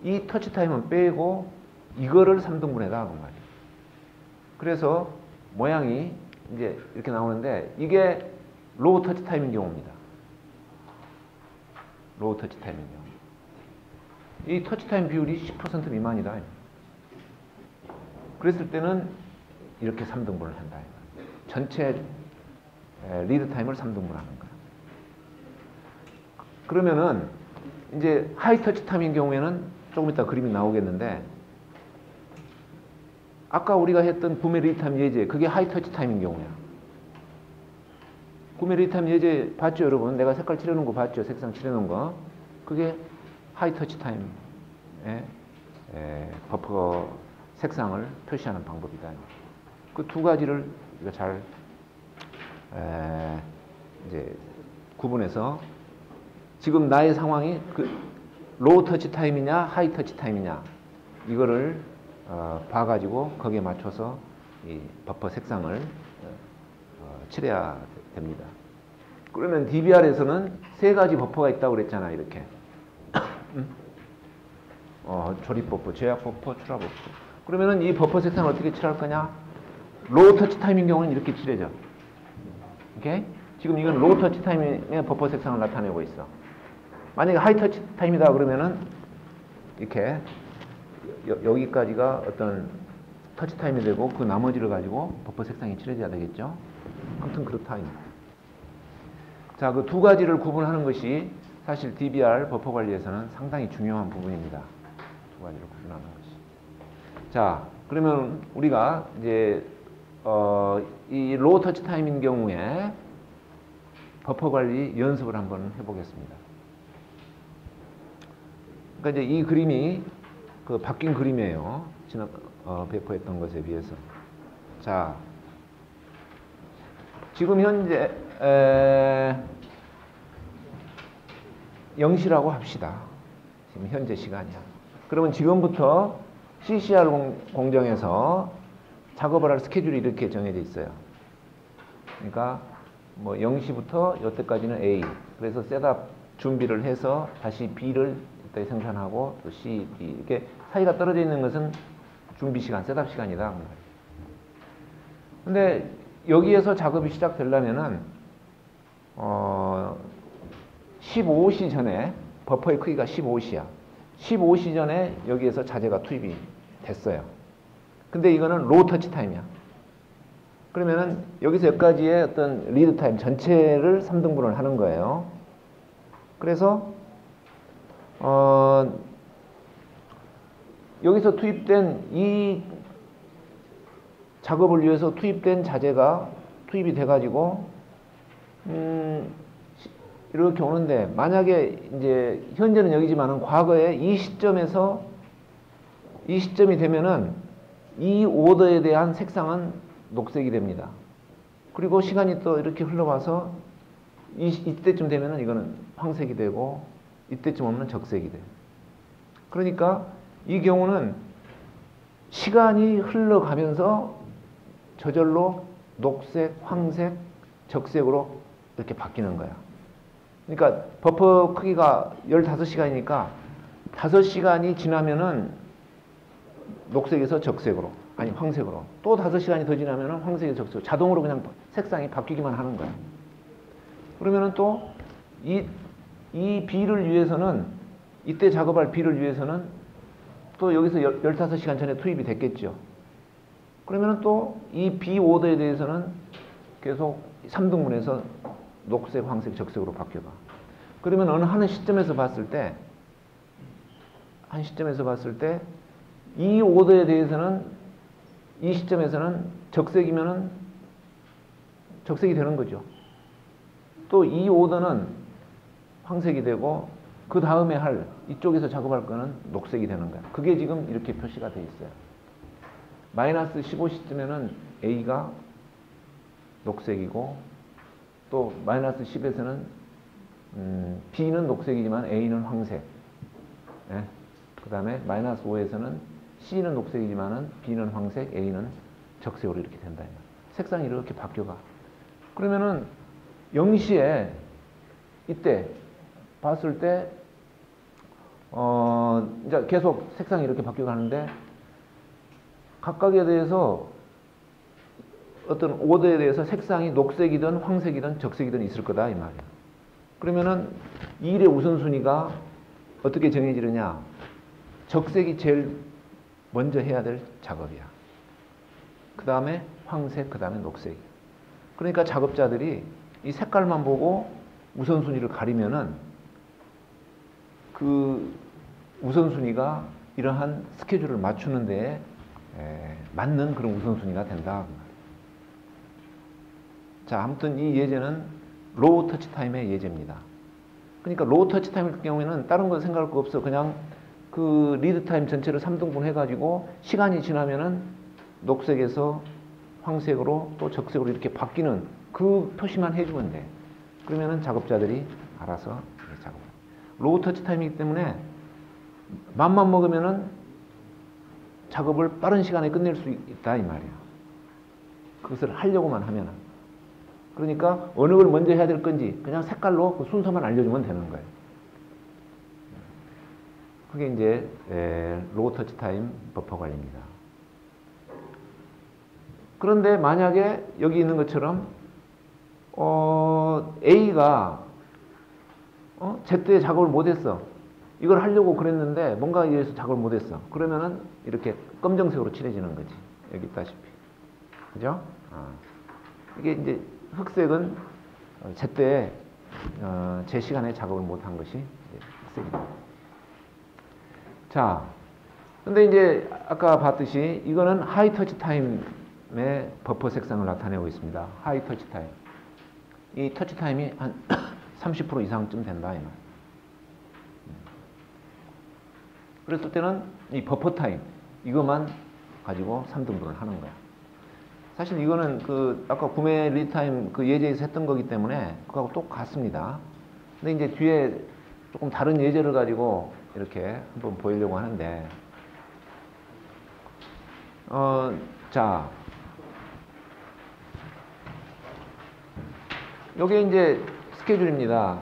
이 터치 타임은 빼고 이거를 3등분해라 그 말이에요. 그래서 모양이 이제 이렇게 나오는데 이게 로우 터치 타임인 경우입니다. 로우 터치 타임인 경우. 이 터치 타임 비율이 10% 미만이다. 그랬을 때는 이렇게 3등분을 한다. 전체 리드 타임을 3등분하는 거야. 그러면은 이제 하이 터치 타임인 경우에는 조금 이따 그림이 나오겠는데 아까 우리가 했던 구매 리드 타임 예제 그게 하이 터치 타임인 경우야. 구매 리드 타임 예제 봤죠 여러분? 내가 색깔 칠해놓은 거 봤죠? 색상 칠해놓은 거. 그게 하이 터치 타임. 예. 버퍼 색상을 표시하는 방법이다. 그 두 가지를 우리가 잘 이제 구분해서 지금 나의 상황이 그 로우 터치 타임이냐 하이 터치 타임이냐 이거를 봐가지고 거기에 맞춰서 이 버퍼 색상을 칠해야 됩니다. 그러면 DBR에서는 세 가지 버퍼가 있다고 그랬잖아. 이렇게 조립 버퍼, 제약 버퍼, 출하 버퍼. 그러면은 이 버퍼 색상을 어떻게 칠할 거냐? 로우 터치 타임인 경우는 이렇게 칠해져. 오케이? 지금 이건 로우 터치 타임의 버퍼 색상을 나타내고 있어. 만약에 하이 터치 타임이다 그러면은 이렇게 여기까지가 어떤 터치 타임이 되고 그 나머지를 가지고 버퍼 색상이 칠해져야 되겠죠. 아무튼 그렇다. 자, 그 두 가지를 구분하는 것이 사실 DBR 버퍼 관리에서는 상당히 중요한 부분입니다. 두 가지를 구분하는 것이. 자, 그러면 우리가 이제 이 로우 터치 타임인 경우에 버퍼 관리 연습을 한번 해보겠습니다. 그러니까 이제 이 그림이 그 바뀐 그림이에요. 지난 배포했던 것에 비해서. 자, 지금 현재 0시라고 합시다. 지금 현재 시간이야. 그러면 지금부터 CCR 공정에서 작업을 할 스케줄이 이렇게 정해져 있어요. 그러니까 뭐 0시부터 이때까지는 A. 그래서 셋업 준비를 해서 다시 B를 이때 생산하고 또 C, B 이렇게 사이가 떨어져 있는 것은 준비 시간, 셋업 시간이다. 근데 여기에서 작업이 시작되려면은 15시 전에 버퍼의 크기가 15시야. 15시 전에 여기에서 자재가 투입이 됐어요. 근데 이거는 로우 터치 타임이야. 그러면은 여기서 여기까지의 어떤 리드 타임 전체를 3등분을 하는 거예요. 그래서 여기서 투입된 이 작업을 위해서 투입된 자재가 투입이 돼가지고 이렇게 오는데 만약에 이제 현재는 여기지만은 과거에 이 시점이 되면은 이 오더에 대한 색상은 녹색이 됩니다. 그리고 시간이 또 이렇게 흘러와서 이때쯤 되면은 이거는 황색이 되고 이때쯤 오면 적색이 돼요. 그러니까 이 경우는 시간이 흘러가면서 저절로 녹색, 황색, 적색으로 이렇게 바뀌는 거야. 그러니까 버퍼 크기가 15시간이니까 5시간이 지나면은 녹색에서 적색으로, 아니 황색으로, 또 5시간이 더 지나면은 황색에서 적색으로 자동으로 그냥 색상이 바뀌기만 하는 거야. 그러면은 또 이 B를 위해서는, 이때 작업할 B를 위해서는 또 여기서 15시간 전에 투입이 됐겠죠. 그러면은 또 이 B 오더에 대해서는 계속 3등분해서 녹색, 황색, 적색으로 바뀌어가. 그러면 어느 한 시점에서 봤을 때, 이 오더에 대해서는 이 시점에서는 적색이면은 적색이 되는 거죠. 또 이 오더는 황색이 되고 그 다음에 할 이쪽에서 작업할 거는 녹색이 되는 거야. 그게 지금 이렇게 표시가 돼 있어요. 마이너스 15시쯤에는 A가 녹색이고 또 마이너스 10에서는 B는 녹색이지만 A는 황색. 네? 그 다음에 마이너스 5에서는 C는 녹색이지만 B는 황색, A는 적색으로 이렇게 된다. 색상이 이렇게 바뀌어가. 그러면은 0시에 이때 봤을 때 이제 계속 색상이 이렇게 바뀌어가는데 각각에 대해서 어떤 오더에 대해서 색상이 녹색이든 황색이든 적색이든 있을 거다 이 말이야. 그러면은 이 일의 우선순위가 어떻게 정해지느냐? 적색이 제일 먼저 해야 될 작업이야. 그 다음에 황색, 그 다음에 녹색. 그러니까 작업자들이 이 색깔만 보고 우선순위를 가리면은 그 우선순위가 이러한 스케줄을 맞추는 데에 맞는 그런 우선순위가 된다. 자, 아무튼 이 예제는 로우 터치 타임의 예제입니다. 그러니까 로우 터치 타임일 경우에는 다른 거 생각할 거 없어. 그냥 그 리드 타임 전체를 3등분 해가지고 시간이 지나면은 녹색에서 황색으로 또 적색으로 이렇게 바뀌는 그 표시만 해주면 돼. 그러면은 작업자들이 알아서 작업. 로우 터치 타임이기 때문에 맘만 먹으면은 작업을 빠른 시간에 끝낼 수 있다 이 말이야. 그것을 하려고만 하면은. 그러니까 어느 걸 먼저 해야 될 건지 그냥 색깔로 그 순서만 알려주면 되는 거예요. 그게 이제 로우 터치 타임 버퍼 관리입니다. 그런데 만약에 여기 있는 것처럼 A가 Z에 작업을 못했어. 이걸 하려고 그랬는데 뭔가 이래서 작업을 못했어. 그러면은 이렇게 검정색으로 칠해지는 거지. 여기 있다시피. 그죠? 이게 이제 흑색은 제때 제 시간에 작업을 못한 것이 흑색입니다. 자, 근데 이제 아까 봤듯이 이거는 하이 터치 타임의 버퍼 색상을 나타내고 있습니다. 하이 터치 타임. 이 터치 타임이 한 30% 이상쯤 된다 이 말. 그랬을 때는 이 버퍼 타임 이것만 가지고 3등분을 하는 거야. 사실 이거는 그 아까 구매 리드 타임 그 예제에서 했던 거기 때문에 그거하고 똑같습니다. 근데 이제 뒤에 조금 다른 예제를 가지고 이렇게 한번 보이려고 하는데 자 요게 이제 스케줄입니다.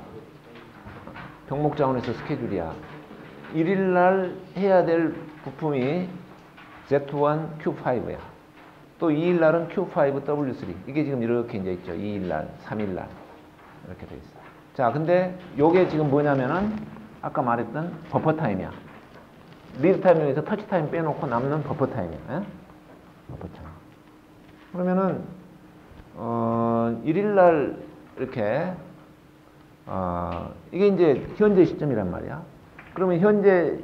병목 자원에서 스케줄이야. 1일날 해야 될 부품이 Z1, Q5야. 또 2일날은 Q5, W3. 이게 지금 이렇게 이제 있죠. 2일날, 3일날. 이렇게 돼 있어. 자, 근데 요게 지금 뭐냐면은 아까 말했던 버퍼 타임이야. 리드 타임에서 터치 타임 빼놓고 남는 버퍼 타임이야. 버퍼 타임. 그러면은 1일날 이렇게 이게 이제 현재 시점이란 말이야. 그러면 현재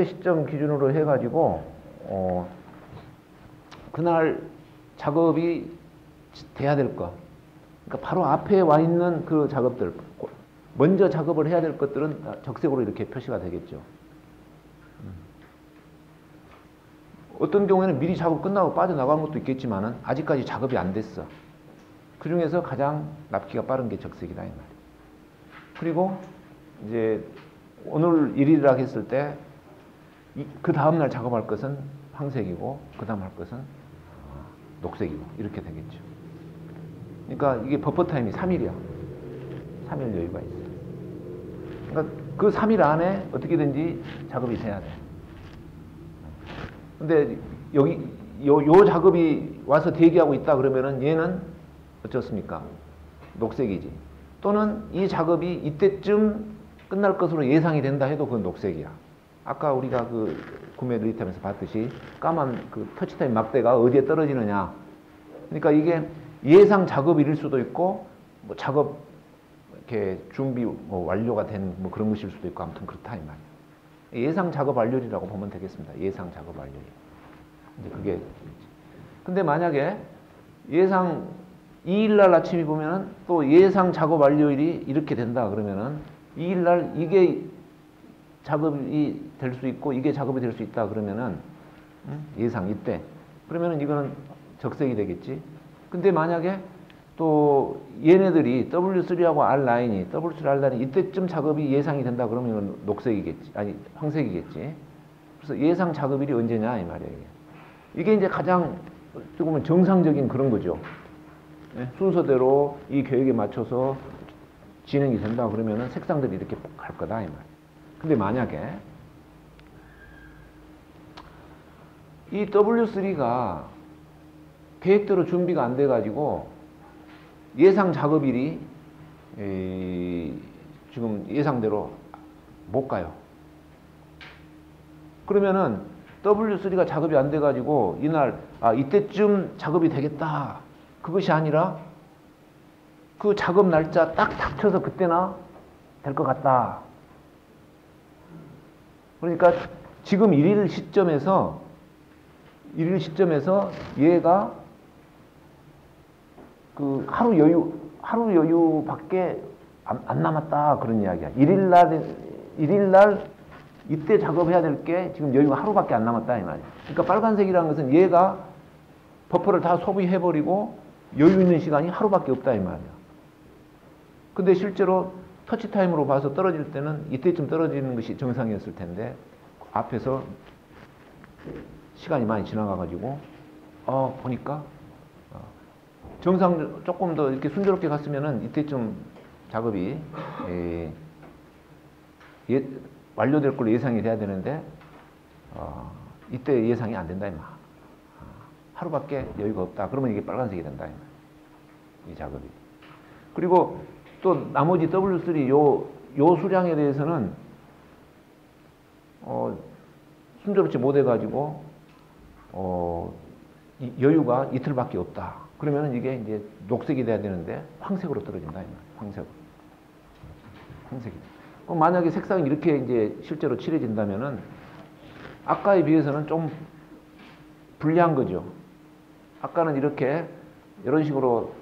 시점 기준으로 해가지고 그날 작업이 돼야 될 거. 그러니까 바로 앞에 와 있는 그 작업들, 먼저 작업을 해야 될 것들은 적색으로 이렇게 표시가 되겠죠. 어떤 경우에는 미리 작업 끝나고 빠져나간 것도 있겠지만은 아직까지 작업이 안 됐어. 그 중에서 가장 납기가 빠른 게 적색이다 이 말이야. 그리고 이제 오늘 1일이라 했을 때 그 다음날 작업할 것은 황색이고 그 다음 할 것은 녹색이고 이렇게 되겠죠. 그러니까 이게 버퍼 타임이 3일이야. 3일 여유가 있어. 그러니까 그 3일 안에 어떻게든지 작업이 돼야 돼. 근데 여기 요 작업이 와서 대기하고 있다 그러면은 얘는 어떻습니까? 녹색이지. 또는 이 작업이 이때쯤 끝날 것으로 예상이 된다 해도 그건 녹색이야. 아까 우리가 그 구매 리드 타임에서 봤듯이 까만 그 터치타임 막대가 어디에 떨어지느냐. 그러니까 이게 예상 작업일일 수도 있고 뭐 작업 이렇게 준비 뭐 완료가 된 뭐 그런 것일 수도 있고 아무튼 그렇다 이 말이야. 예상 작업 완료일이라고 보면 되겠습니다. 예상 작업 완료일. 이제 그게 근데 만약에 예상 2일날 아침에 보면은 또 예상 작업 완료일이 이렇게 된다 그러면은 2일날 이게 작업이 될 수 있고 이게 작업이 될 수 있다 그러면은 예상 이때 그러면은 이거는 적색이 되겠지. 근데 만약에 또 얘네들이 W3하고 R9이 W3, R9이 이때쯤 작업이 예상이 된다 그러면 이건 녹색이겠지. 아니 황색이겠지. 그래서 예상 작업일이 언제냐 이 말이에요. 이게 이제 가장 조금은 정상적인 그런 거죠. 네? 순서대로 이 계획에 맞춰서 진행이 된다 그러면은 색상들이 이렇게 갈 거다 이 말. 근데 만약에 이 W3가 계획대로 준비가 안 돼 가지고 예상 작업일이 지금 예상대로 못 가요. 그러면은 W3가 작업이 안 돼 가지고 이날 이때쯤 작업이 되겠다. 그것이 아니라 그 작업 날짜 딱 닥쳐서 그때나 될 것 같다. 그러니까 지금 일일 시점에서 얘가 그 하루 여유밖에 안 남았다 그런 이야기야. 일일날 이때 작업해야 될 게 지금 여유가 하루밖에 안 남았다 이 말이야. 그러니까 빨간색이라는 것은 얘가 버퍼를 다 소비해버리고 여유 있는 시간이 하루밖에 없다 이 말이야. 근데 실제로 터치 타임으로 봐서 떨어질 때는 이때쯤 떨어지는 것이 정상이었을 텐데 앞에서 시간이 많이 지나가가지고 보니까 정상 조금 더 이렇게 순조롭게 갔으면은 이때쯤 작업이 완료될 걸로 예상이 돼야 되는데 이때 예상이 안 된다 이 말. 하루밖에 여유가 없다. 그러면 이게 빨간색이 된다 이 말. 이 작업이. 그리고 또 나머지 W3 요 수량에 대해서는 순조롭지 못해가지고 여유가 이틀밖에 없다. 그러면 이게 이제 녹색이 돼야 되는데 황색으로 떨어진다 이 말. 황색으로. 황색이. 만약에 색상이 이렇게 이제 실제로 칠해진다면은 아까에 비해서는 좀 불리한 거죠. 아까는 이렇게 이런 식으로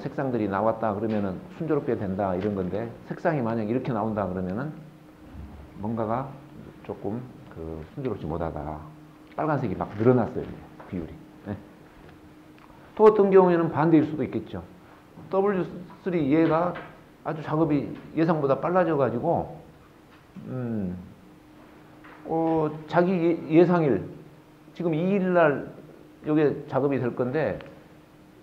색상들이 나왔다 그러면은 순조롭게 된다 이런 건데 색상이 만약 이렇게 나온다 그러면은 뭔가가 조금 순조롭지 못하다. 빨간색이 막 늘어났어요. 비율이. 네. 또 어떤 경우에는 반대일 수도 있겠죠. W3 얘가 아주 작업이 예상보다 빨라져 가지고 자기 예상일 지금 2일 날 이게 작업이 될 건데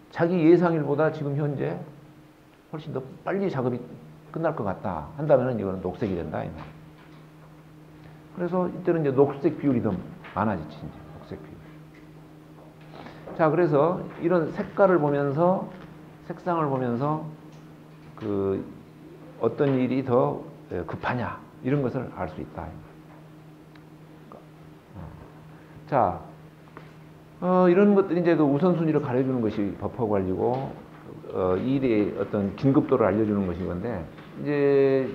자기 예상일보다 지금 현재 훨씬 더 빨리 작업이 끝날 것 같다 한다면은 이거는 녹색이 된다. 그래서 이때는 이제 녹색 비율이 더 많아지지. 이제 녹색 비율. 자, 그래서 이런 색깔을 보면서 색상을 보면서 어떤 일이 더 급하냐 이런 것을 알 수 있다. 자, 이런 것들이 이제 우선순위를 가려주는 것이 버퍼 관리고 일의 어떤 긴급도를 알려주는 것인 건데 이제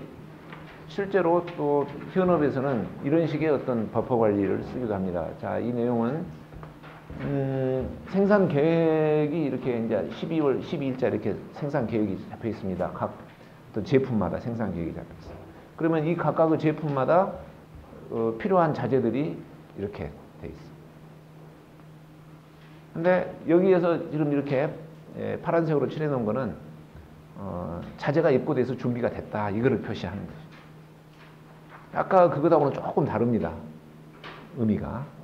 실제로 또 현업에서는 이런 식의 어떤 버퍼 관리를 쓰기도 합니다. 자, 이 내용은 생산 계획이 이렇게 이제 12월 12일자 이렇게 생산 계획이 잡혀 있습니다. 각 어떤 제품마다 생산 계획이 잡혀 있어요. 그러면 이 각각의 제품마다 필요한 자재들이 이렇게 돼 있어요. 근데 여기에서 지금 이렇게 파란색으로 칠해 놓은 거는 자재가 입고돼서 준비가 됐다 이거를 표시하는 거죠. 아까 그거하고는 조금 다릅니다. 의미가.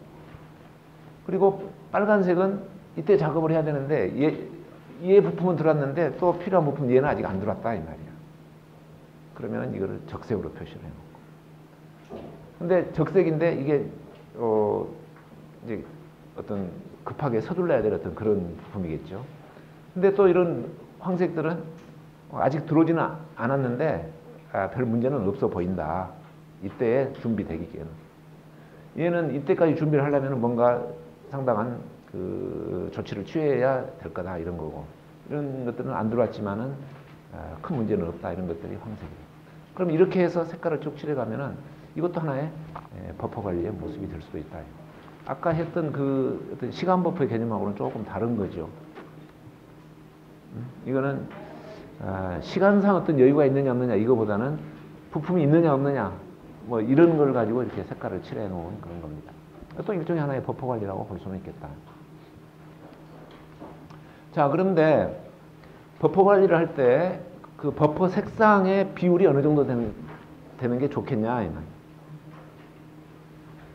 그리고 빨간색은 이때 작업을 해야 되는데 얘 부품은 들어왔는데 또 필요한 부품 얘는 아직 안 들어왔다 이 말이야. 그러면 이거를 적색으로 표시를 해놓고. 근데 적색인데 이게 이제 어떤 급하게 서둘러야 될 어떤 그런 부품이겠죠. 근데 또 이런 황색들은 아직 들어오지는 않았는데 별 문제는 없어 보인다. 이때에 준비되기에는. 얘는 이때까지 준비를 하려면 뭔가 상당한 조치를 취해야 될 거다 이런 거고 이런 것들은 안 들어왔지만은 큰 문제는 없다 이런 것들이 황색이에요. 그럼 이렇게 해서 색깔을 쭉 칠해가면은 이것도 하나의 버퍼 관리의 모습이 될 수도 있다. 아까 했던 어떤 시간 버퍼의 개념하고는 조금 다른 거죠. 이거는 시간상 어떤 여유가 있느냐 없느냐 이거보다는 부품이 있느냐 없느냐 뭐 이런 걸 가지고 이렇게 색깔을 칠해 놓은 그런 겁니다. 또 일종의 하나의 버퍼 관리라고 볼 수는 있겠다. 자, 그런데 버퍼 관리를 할 때 그 버퍼 색상의 비율이 어느 정도 되는 게 좋겠냐 이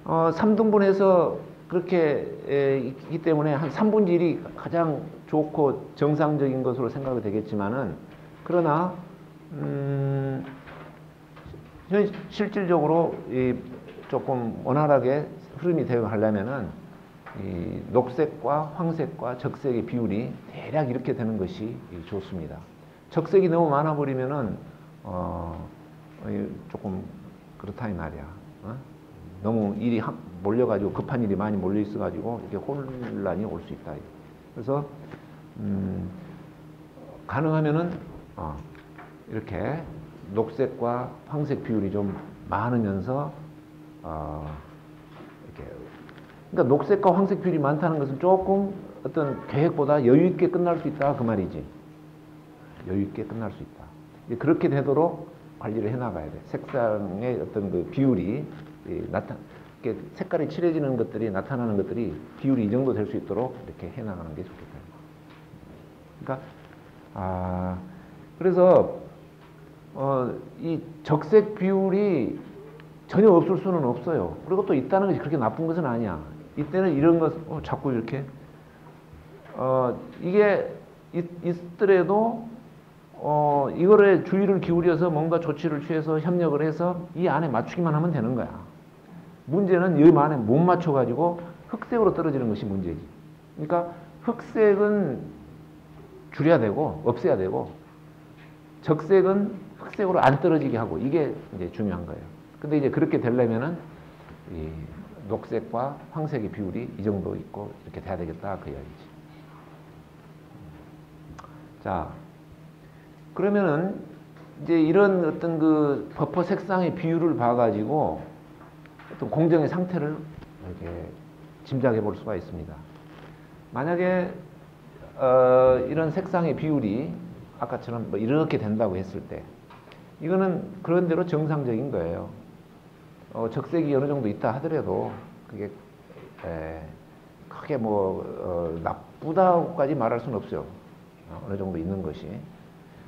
말. 3등분해서 그렇게 있기 때문에 한 3분의 1이 가장 좋고 정상적인 것으로 생각이 되겠지만은 그러나 실질적으로 조금 원활하게 흐름이 되어 가려면은 이 녹색과 황색과 적색의 비율이 대략 이렇게 되는 것이 좋습니다. 적색이 너무 많아 버리면은 조금 그렇다 이 말이야. 너무 일이 몰려가지고 급한 일이 많이 몰려 있어가지고 이렇게 혼란이 올 수 있다. 그래서 가능하면은 이렇게 녹색과 황색 비율이 좀 많으면서 이렇게 그러니까 녹색과 황색 비율이 많다는 것은 조금 어떤 계획보다 여유 있게 끝날 수 있다 그 말이지. 여유 있게 끝날 수 있다. 그렇게 되도록 관리를 해나가야 돼. 색상의 어떤 그 비율이 이렇게 색깔이 칠해지는 것들이 나타나는 것들이 비율이 이 정도 될 수 있도록 이렇게 해나가는 게 좋겠다. 그러니까 그래서 이 적색 비율이 전혀 없을 수는 없어요. 그리고 또 있다는 것이 그렇게 나쁜 것은 아니야. 이때는 이런 것 자꾸 이렇게 이게 있더라도 이거를 주의를 기울여서 뭔가 조치를 취해서 협력을 해서 이 안에 맞추기만 하면 되는 거야. 문제는 이 안에 못 맞춰가지고 흑색으로 떨어지는 것이 문제지. 그러니까 흑색은 줄여야 되고 없애야 되고 적색은 흑색으로 안 떨어지게 하고 이게 이제 중요한 거예요. 근데 이제 그렇게 되려면은 이 녹색과 황색의 비율이 이 정도 있고 이렇게 돼야 되겠다 그 이야기지. 자, 그러면은 이제 이런 어떤 그 버퍼 색상의 비율을 봐가지고 어떤 공정의 상태를 이렇게 짐작해 볼 수가 있습니다. 만약에 이런 색상의 비율이 아까처럼 뭐 이렇게 된다고 했을 때 이거는 그런 대로 정상적인 거예요. 적색이 어느 정도 있다 하더라도 그게 크게 뭐 나쁘다고까지 말할 수는 없죠. 어느 정도 있는 것이.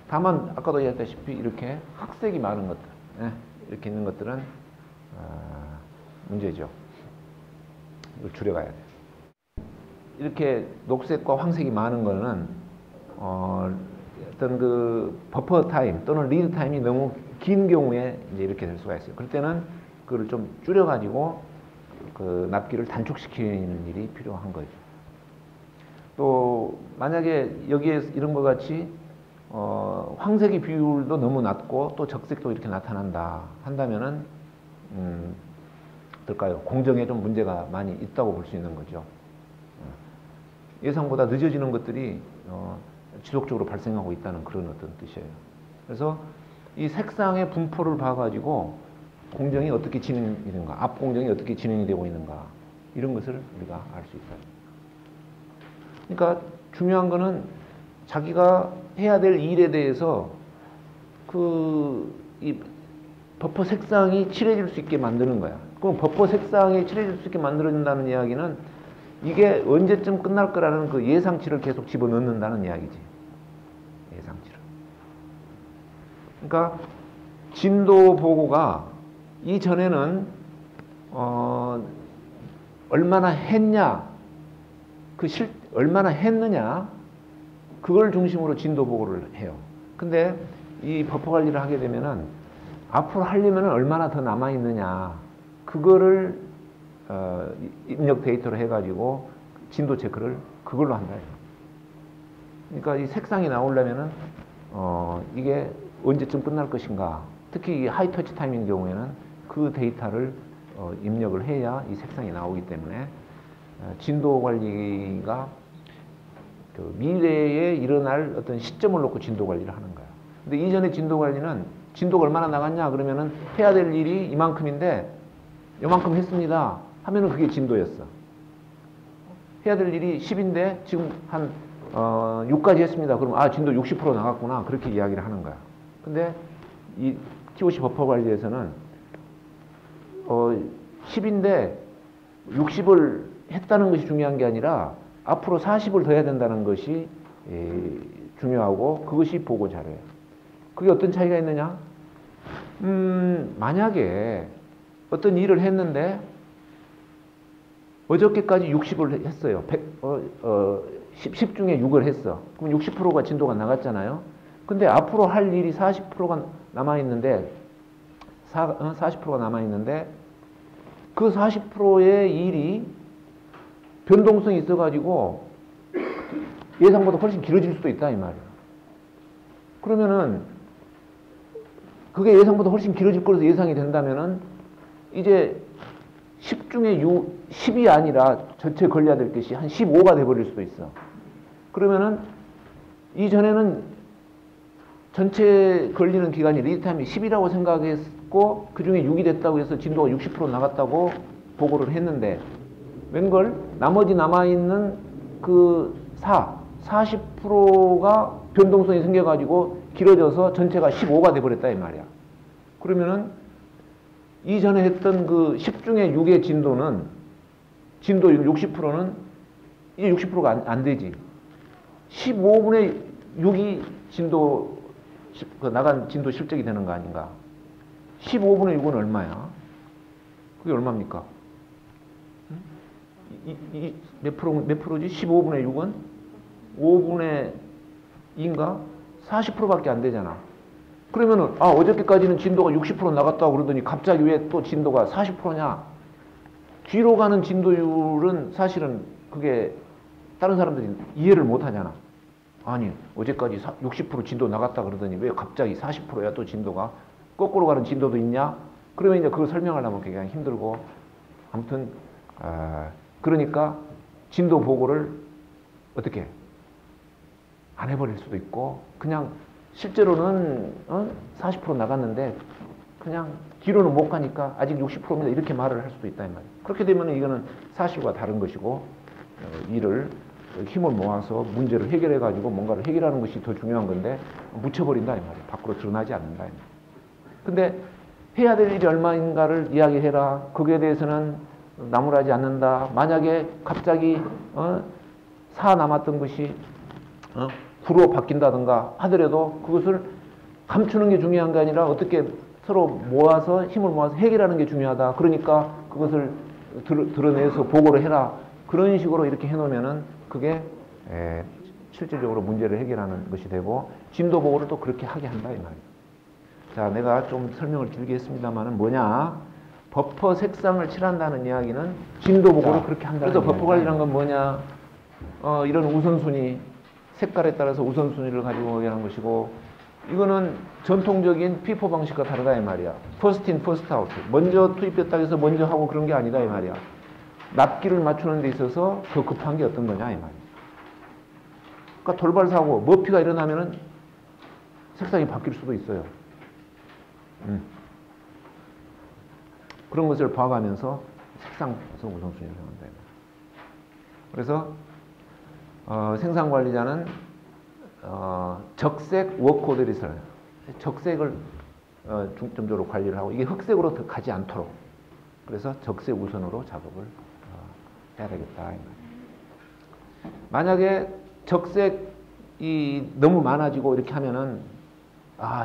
다만 아까도 얘기했다시피 이렇게 흑색이 많은 것들, 이렇게 있는 것들은 문제죠. 이걸 줄여가야 돼요. 이렇게 녹색과 황색이 많은 거는 어떤 그 버퍼 타임 또는 리드 타임이 너무 긴 경우에 이제 이렇게 될 수가 있어요. 그럴 때는 그걸 좀 줄여가지고 그 납기를 단축시키는 일이 필요한 거죠. 또 만약에 여기에 이런 것 같이 황색의 비율도 너무 낮고 또 적색도 이렇게 나타난다 한다면은 어떨까요? 공정에 좀 문제가 많이 있다고 볼 수 있는 거죠. 예상보다 늦어지는 것들이 지속적으로 발생하고 있다는 그런 어떤 뜻이에요. 그래서 이 색상의 분포를 봐가지고 공정이 어떻게 진행이 되는가, 앞 공정이 어떻게 진행이 되고 있는가 이런 것을 우리가 알 수 있어요. 그러니까 중요한 거는 자기가 해야 될 일에 대해서 이 버퍼 색상이 칠해질 수 있게 만드는 거야. 그럼 버퍼 색상이 칠해질 수 있게 만들어준다는 이야기는 이게 언제쯤 끝날 거라는 그 예상치를 계속 집어넣는다는 이야기지. 예상치를. 그러니까 진도 보고가 이전에는 얼마나 했냐, 얼마나 했느냐 그걸 중심으로 진도 보고를 해요. 근데 이 버퍼 관리를 하게 되면은 앞으로 하려면 얼마나 더 남아 있느냐 그거를 입력 데이터로 해가지고 진도 체크를 그걸로 한다. 그러니까 이 색상이 나오려면은 이게 언제쯤 끝날 것인가. 특히 이 하이 터치 타임인 경우에는 그 데이터를 입력을 해야 이 색상이 나오기 때문에 진도 관리가 그 미래에 일어날 어떤 시점을 놓고 진도 관리를 하는 거야. 근데 이전에 진도 관리는 진도가 얼마나 나갔냐 그러면은 해야 될 일이 이만큼인데 요만큼 했습니다 하면은 그게 진도였어. 해야 될 일이 10인데 지금 한 6까지 했습니다. 그럼 진도 60% 나갔구나 그렇게 이야기를 하는 거야. 근데 이 TOC 버퍼 관리에서는 10인데 60을 했다는 것이 중요한 게 아니라 앞으로 40을 더 해야 된다는 것이 중요하고 그것이 보고 자료예요. 그게 어떤 차이가 있느냐? 만약에 어떤 일을 했는데 어저께까지 60을 했어요. 10 중에 6을 했어. 그럼 60%가 진도가 나갔잖아요. 근데 앞으로 할 일이 40%가 남아있는데 40%가 남아있는데 그 40%의 일이 변동성이 있어가지고 예상보다 훨씬 길어질 수도 있다 이 말이야. 그러면은 그게 예상보다 훨씬 길어질 거라서 예상이 된다면은 이제 10 중에 10이 아니라 전체 걸려야 될 것이 한 15가 돼버릴 수도 있어. 그러면은 이전에는 전체 걸리는 기간이 리드타임이 10이라고 생각했고 그 중에 6이 됐다고 해서 진도가 60% 나갔다고 보고를 했는데 웬걸 나머지 남아있는 그 40%가 변동성이 생겨가지고 길어져서 전체가 15가 돼버렸다 이 말이야. 그러면은 이전에 했던 그 10 중에 6의 진도 60%는 이제 60%가 안 되지. 15분의 6이 나간 진도 실적이 되는 거 아닌가? 15분의 6은 얼마야? 그게 얼마입니까? 몇 프로지? 15분의 6은 5분의 2인가? 40%밖에 안 되잖아. 그러면은 어저께까지는 진도가 60% 나갔다고 그러더니 갑자기 왜 또 진도가 40%냐? 뒤로 가는 진도율은 사실은 그게 다른 사람들이 이해를 못 하잖아. 아니, 어제까지 60% 진도 나갔다 그러더니 왜 갑자기 40%야 또 진도가? 거꾸로 가는 진도도 있냐? 그러면 이제 그걸 설명하려면 굉장히 힘들고, 아무튼 그러니까 진도 보고를 어떻게 안 해버릴 수도 있고, 그냥 실제로는 40% 나갔는데 그냥 뒤로는 못 가니까 아직 60%입니다 이렇게 말을 할 수도 있다 이 말이에요. 그렇게 되면 이거는 사실과 다른 것이고, 이를 힘을 모아서 문제를 해결해 가지고 뭔가를 해결하는 것이 더 중요한 건데 묻혀버린다 이 말이에요. 밖으로 드러나지 않는다 이 말이에요. 근데 해야 될 일이 얼마인가를 이야기해라. 거기에 대해서는 나무라지 않는다. 만약에 갑자기 4 남았던 것이 9로 바뀐다든가 하더라도 그것을 감추는 게 중요한 게 아니라 어떻게 서로 모아서 힘을 모아서 해결하는 게 중요하다. 그러니까 그것을 드러내서 보고를 해라. 그런 식으로 이렇게 해놓으면은 그게 실질적으로 문제를 해결하는 것이 되고, 진도 보고를 또 그렇게 하게 한다 이 말이에요. 자, 내가 좀 설명을 길게 했습니다만은 뭐냐? 버퍼 색상을 칠한다는 이야기는 진도 보고를 그렇게 한다는 그래서 버퍼 관리란 건 뭐냐? 이런 우선순위, 색깔에 따라서 우선순위를 가지고 얘기하는 것이고, 이거는 전통적인 피포 방식과 다르다 이 말이야. 퍼스트 인 퍼스트 아웃. 먼저 투입했다 해서 먼저 하고 그런 게 아니다 이 말이야. 납기를 맞추는 데 있어서 더 급한 게 어떤 거냐 이 말이야. 그러니까 돌발 사고, 머피가 일어나면은 색상이 바뀔 수도 있어요. 그런 것을 봐가면서 색상에서 우선순위를 정한다. 그래서 생산관리자는 적색 워크오더를 써요. 적색을 중점적으로 관리를 하고, 이게 흑색으로 더 가지 않도록, 그래서 적색 우선으로 작업을 해야 되겠다. 만약에 적색이 너무 많아지고 이렇게 하면은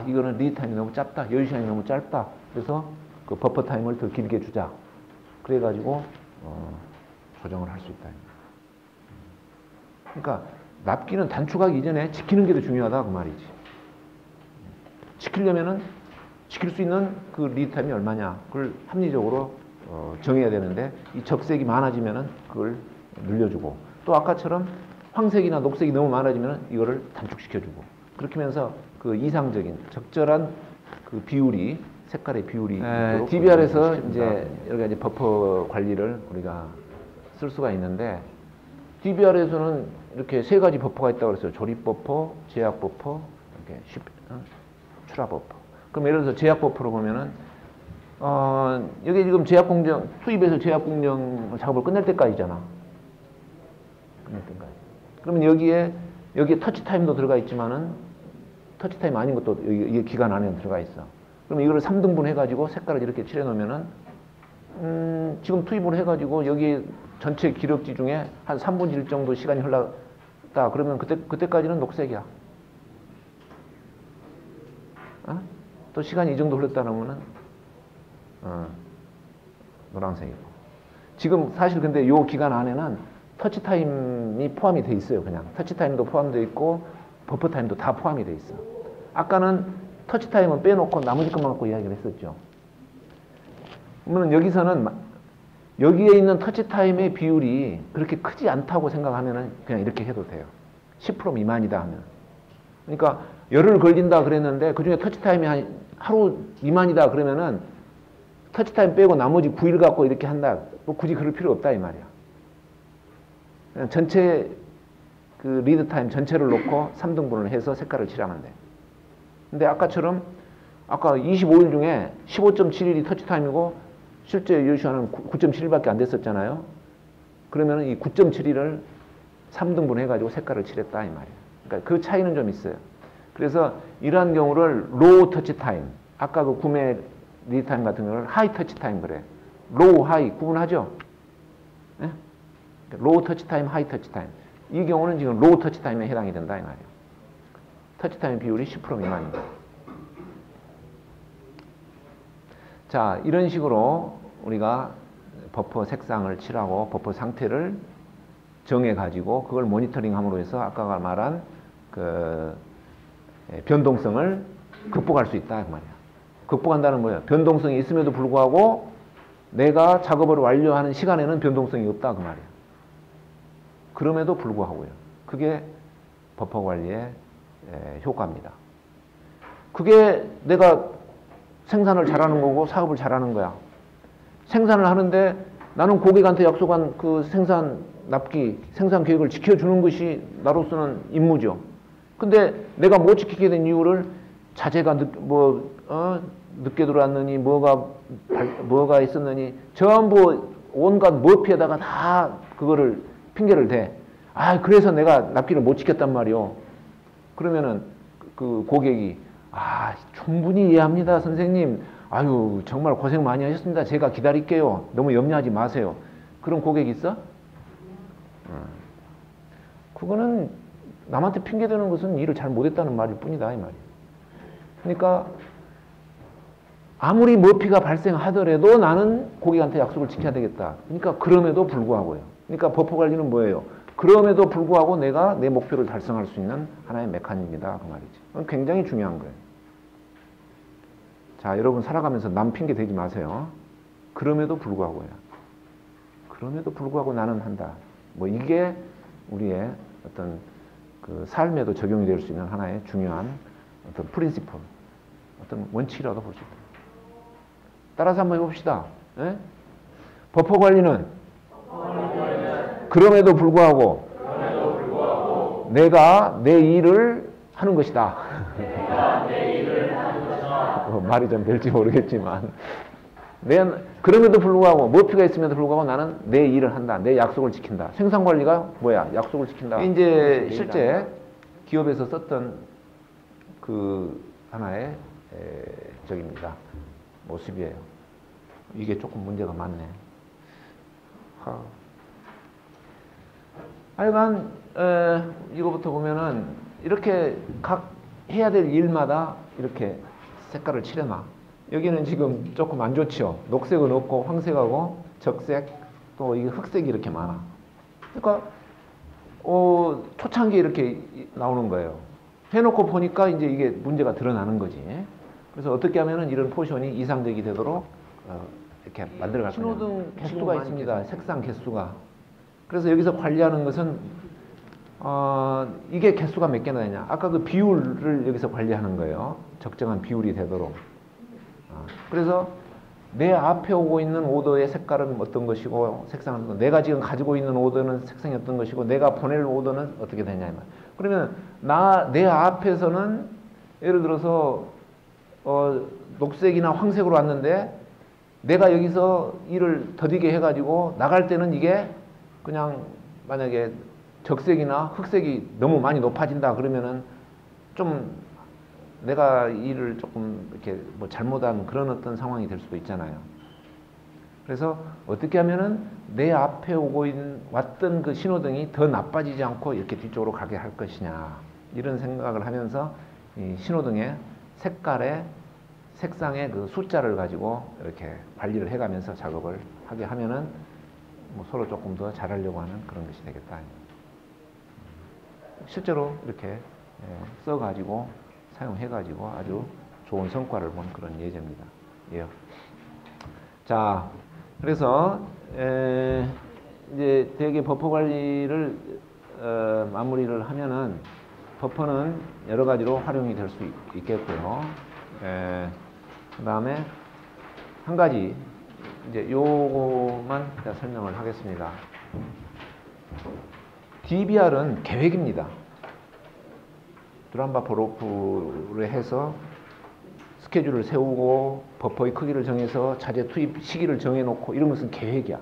이거는 리드 타임이 너무 짧다, 여유 시간이 너무 짧다. 그래서 그 버퍼 타임을 더 길게 주자. 그래가지고 조정을 할 수 있다. 그러니까 납기는 단축하기 이전에 지키는 게 더 중요하다 그 말이지. 지키려면은 지킬 수 있는 그 리드 타임이 얼마냐, 그걸 합리적으로 정해야 되는데, 이 적색이 많아지면은 그걸 늘려주고, 또 아까처럼 황색이나 녹색이 너무 많아지면은 이거를 단축시켜주고, 그렇게 하면서 그 이상적인 적절한 그 비율이, 색깔의 비율이 DBR에서 이제 여러 가지 버퍼 관리를 우리가 쓸 수가 있는데, DBR에서는 이렇게 3가지 버퍼가 있다고 그랬어요. 조립 버퍼, 제약 버퍼, 이렇게 출하 버퍼. 그럼 예를 들어서 제약 버퍼로 보면은 여기 지금 제약 공정, 투입해서 제약 공정 작업을 끝낼 때까지잖아. 끝낼 때까지. 그러면 여기에 터치 타임도 들어가 있지만은 터치 타임 아닌 것도 이게 기간 안에 들어가 있어. 그럼 이거를 3등분 해가지고 색깔을 이렇게 칠해 놓으면은 지금 투입을 해가지고 여기 전체 기록지 중에 한 3분의 1 정도 시간이 흘렀다. 그러면 그때까지는 녹색이야. 또 시간이 이 정도 흘렀다 그러면은 노란색이고. 지금 사실 근데 요 기간 안에는 터치 타임이 포함이 돼 있어요. 그냥 터치 타임도 포함되어 있고 버퍼 타임도 다 포함이 돼 있어. 아까는 터치 타임은 빼놓고 나머지 것만 갖고 이야기를 했었죠. 그러면 여기서는 여기에 있는 터치 타임의 비율이 그렇게 크지 않다고 생각하면은 그냥 이렇게 해도 돼요. 10% 미만이다 하면. 그러니까 열흘 걸린다 그랬는데 그중에 터치 타임이 한 하루 미만이다 그러면은 터치 타임 빼고 나머지 9일 갖고 이렇게 한다. 뭐 굳이 그럴 필요 없다 이 말이야. 그냥 전체 그 리드 타임 전체를 놓고 3등분을 해서 색깔을 칠하면 돼. 근데 아까처럼 아까 25일 중에 15.7일이 터치 타임이고 실제 유효시간은 9.7일밖에 안 됐었잖아요. 그러면 이 9.7일을 3등분 해가지고 색깔을 칠했다 이 말이에요. 그러니까 그 차이는 좀 있어요. 그래서 이러한 경우를 로우 터치 타임, 아까 그 구매 리드 타임 같은 걸 하이 터치 타임 그래. 로우, 하이 구분하죠? 네? 로우 터치 타임, 하이 터치 타임. 이 경우는 지금 로우 터치 타임에 해당이 된다 이 말이에요. 터치 타임 비율이 10% 미만입니다. 자, 이런 식으로 우리가 버퍼 색상을 칠하고 버퍼 상태를 정해 가지고 그걸 모니터링함으로 해서 아까 말한 그 변동성을 극복할 수 있다 그 말이야. 극복한다는 뭐예요? 변동성이 있음에도 불구하고 내가 작업을 완료하는 시간에는 변동성이 없다 그 말이야. 그럼에도 불구하고요. 그게 버퍼 관리의 효과입니다. 그게 내가 생산을 잘하는 거고 사업을 잘하는 거야. 생산을 하는데 나는 고객한테 약속한 그 생산 납기, 생산 계획을 지켜주는 것이 나로서는 임무죠. 근데 내가 못 지키게 된 이유를 자재가 늦게 들어왔느니 뭐가 있었느니 전부 온갖 머피에다가 다 그거를 핑계를 대. 아, 그래서 내가 납기를 못 지켰단 말이오. 그러면은 그 고객이 충분히 이해합니다, 선생님. 아유, 정말 고생 많이 하셨습니다. 제가 기다릴게요. 너무 염려하지 마세요. 그런 고객 있어? 그거는 남한테 핑계대는 것은 일을 잘 못했다는 말일 뿐이다 이 말이에요. 그러니까 아무리 머피가 발생하더라도 나는 고객한테 약속을 지켜야 되겠다. 그러니까 그럼에도 불구하고요. 그러니까 버퍼 관리는 뭐예요? 그럼에도 불구하고 내가 내 목표를 달성할 수 있는 하나의 메커니즘이다 그 말이죠. 굉장히 중요한 거예요. 자, 여러분 살아가면서 남 핑계 대지 마세요. 그럼에도 불구하고요. 그럼에도 불구하고 나는 한다. 뭐 이게 우리의 어떤 그 삶에도 적용이 될 수 있는 하나의 중요한 어떤 프린시플, 어떤 원칙이라도 볼 수 있다. 따라서 한번 해봅시다. 예? 버퍼 관리는 그럼에도 불구하고 내가 내 일을 하는 것이다. 말이 좀 될지 모르겠지만 그럼에도 불구하고 머피가 있음에도 불구하고 나는 내 일을 한다. 내 약속을 지킨다. 생산관리가 뭐야? 약속을 지킨다. 이제 실제 기업에서 썼던 그 하나의 적입니다. 모습이에요. 이게 조금 문제가 많네. 하여간 이거부터 보면은 이렇게 각 해야 될 일마다 이렇게 색깔을 칠해놔. 여기는 지금 조금 안 좋죠. 녹색은 없고 황색하고 적색 또 이게 흑색이 이렇게 많아. 그러니까 초창기에 이렇게 나오는 거예요. 해놓고 보니까 이제 이게 문제가 드러나는 거지. 그래서 어떻게 하면은 이런 포션이 이상적이 되도록 이렇게 만들어갈 거냐. 신호등 개수가 있습니다. 색상 개수가. 그래서 여기서 관리하는 것은 이게 개수가 몇 개나 되냐. 아까 그 비율을 여기서 관리하는 거예요. 적정한 비율이 되도록. 그래서 내 앞에 오고 있는 오더의 색깔은 어떤 것이고 색상은 내가 지금 가지고 있는 오더는 색상이 어떤 것이고 내가 보낼 오더는 어떻게 되냐. 그러면 내 앞에서는 예를 들어서 녹색이나 황색으로 왔는데 내가 여기서 일을 더디게 해가지고 나갈 때는 이게 그냥 만약에 적색이나 흑색이 너무 많이 높아진다 그러면은 좀 내가 일을 조금 이렇게 뭐 잘못한 그런 어떤 상황이 될 수도 있잖아요. 그래서 어떻게 하면은 내 앞에 왔던 그 신호등이 더 나빠지지 않고 이렇게 뒤쪽으로 가게 할 것이냐 이런 생각을 하면서 이 신호등의 색상의 그 숫자를 가지고 이렇게 관리를 해가면서 작업을 하게 하면은 뭐 서로 조금 더 잘하려고 하는 그런 것이 되겠다. 실제로 이렇게 써가지고 사용해가지고 아주 좋은 성과를 본 그런 예제입니다. 예. 자, 그래서 이제 대개 버퍼 관리를 마무리를 하면은 버퍼는 여러 가지로 활용이 될 수 있겠고요. 그 다음에 한 가지 이제 요거만 제가 설명을 하겠습니다. DBR은 계획입니다. 드럼버퍼 로프를 해서 스케줄을 세우고 버퍼의 크기를 정해서 자재 투입 시기를 정해놓고 이런 것은 계획이야.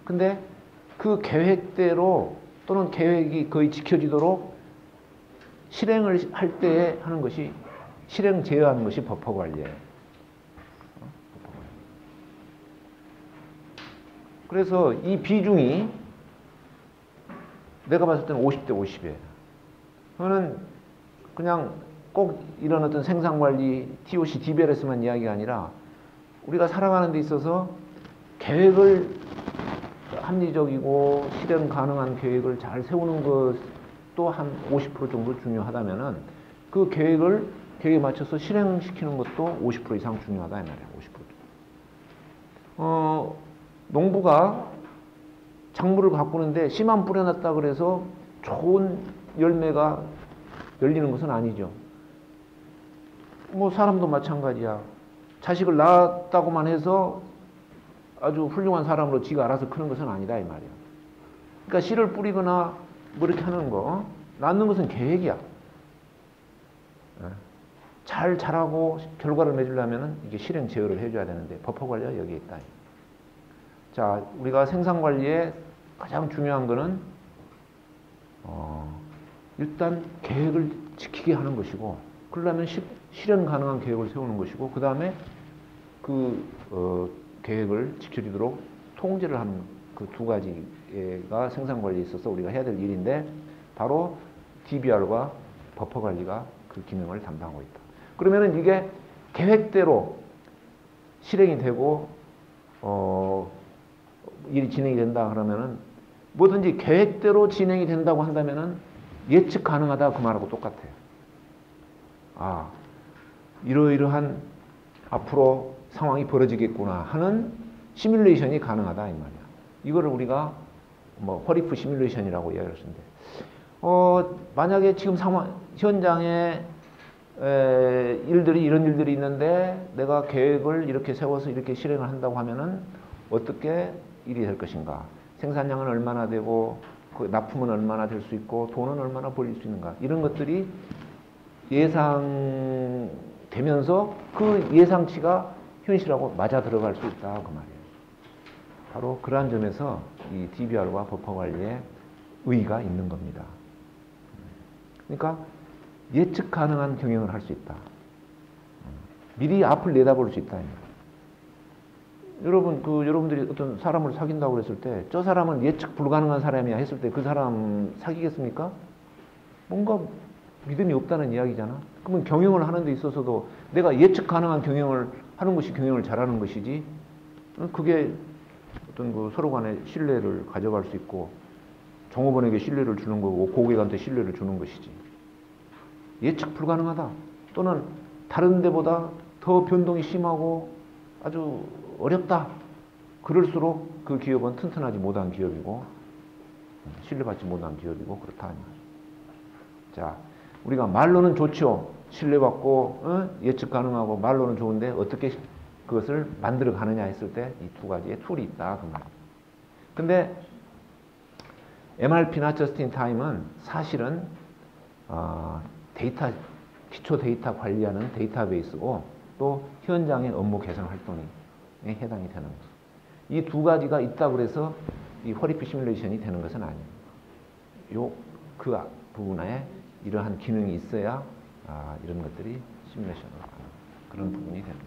근데 그 계획대로 또는 계획이 거의 지켜지도록 실행을 할 때 하는 것이 실행 제어하는 것이 버퍼 관리예요. 그래서 이 비중이 내가 봤을 때는 50대 50이에요. 그거는 그냥 꼭 이런 어떤 생산관리, TOC, DBLS만 이야기가 아니라 우리가 살아가는 데 있어서 계획을 합리적이고 실현 가능한 계획을 잘 세우는 것도 한 50% 정도 중요하다면은 그 계획에 맞춰서 실행시키는 것도 50% 이상 중요하다 이 말이야. 50%. 농부가 작물을 가꾸는데 씨만 뿌려놨다 그래서 좋은 열매가 열리는 것은 아니죠. 뭐 사람도 마찬가지야. 자식을 낳았다고만 해서 아주 훌륭한 사람으로 지가 알아서 크는 것은 아니다 이 말이야. 그러니까 씨를 뿌리거나 뭐 이렇게 하는 거, 낳는 것은 계획이야. 잘 자라고 결과를 맺으려면 이게 실행 제어를 해줘야 되는데 버퍼 관리가 여기에 있다. 자, 우리가 생산 관리에 가장 중요한 거는 일단 계획을 지키게 하는 것이고, 그러려면 실현 가능한 계획을 세우는 것이고, 그 다음에 계획을 지켜지도록 통제를 하는 그 두 가지가 생산 관리에 있어서 우리가 해야 될 일인데, 바로 DBR과 버퍼 관리가 그 기능을 담당하고 있다. 그러면은 이게 계획대로 실행이 되고 일이 진행이 된다 그러면은, 뭐든지 계획대로 진행이 된다고 한다면은 예측 가능하다 그 말하고 똑같아요. 아, 이러이러한 앞으로 상황이 벌어지겠구나 하는 시뮬레이션이 가능하다 이 말이야. 이거를 우리가 뭐 허리프 시뮬레이션이라고 이야기를 하시는데, 만약에 지금 현장에 이런 일들이 있는데 내가 계획을 이렇게 세워서 이렇게 실행을 한다고 하면은 어떻게 일이 될 것인가? 생산량은 얼마나 되고 그 납품은 얼마나 될 수 있고 돈은 얼마나 벌릴 수 있는가? 이런 것들이 예상되면서 그 예상치가 현실하고 맞아 들어갈 수 있다 그 말이에요. 바로 그러한 점에서 이 DBR과 버퍼 관리에 의의가 있는 겁니다. 그러니까 예측 가능한 경영을 할 수 있다. 미리 앞을 내다볼 수 있다. 여러분들이 어떤 사람을 사귄다고 했을 때, 저 사람은 예측 불가능한 사람이야 했을 때 그 사람 사귀겠습니까? 뭔가 믿음이 없다는 이야기잖아. 그러면 경영을 하는 데 있어서도 내가 예측 가능한 경영을 하는 것이 경영을 잘하는 것이지, 그게 어떤 서로 간에 신뢰를 가져갈 수 있고, 종업원에게 신뢰를 주는 거고, 고객한테 신뢰를 주는 것이지. 예측 불가능하다. 또는 다른 데보다 더 변동이 심하고 아주 어렵다. 그럴수록 그 기업은 튼튼하지 못한 기업이고, 신뢰받지 못한 기업이고, 그렇다. 자, 우리가 말로는 좋죠. 신뢰받고, 예측 가능하고, 말로는 좋은데, 어떻게 그것을 만들어 가느냐 했을 때, 이 두 가지의 툴이 있다. 그 말. 근데, MRP나 Just in Time은 사실은, 기초 데이터 관리하는 데이터베이스고, 또 현장의 업무 개선 활동에 해당이 되는 거죠. 이 두 가지가 있다 그래서 이 허리피 시뮬레이션이 되는 것은 아니에요. 그 부분에 이러한 기능이 있어야 이런 것들이 시뮬레이션으로 가는 그런 부분이 됩니다.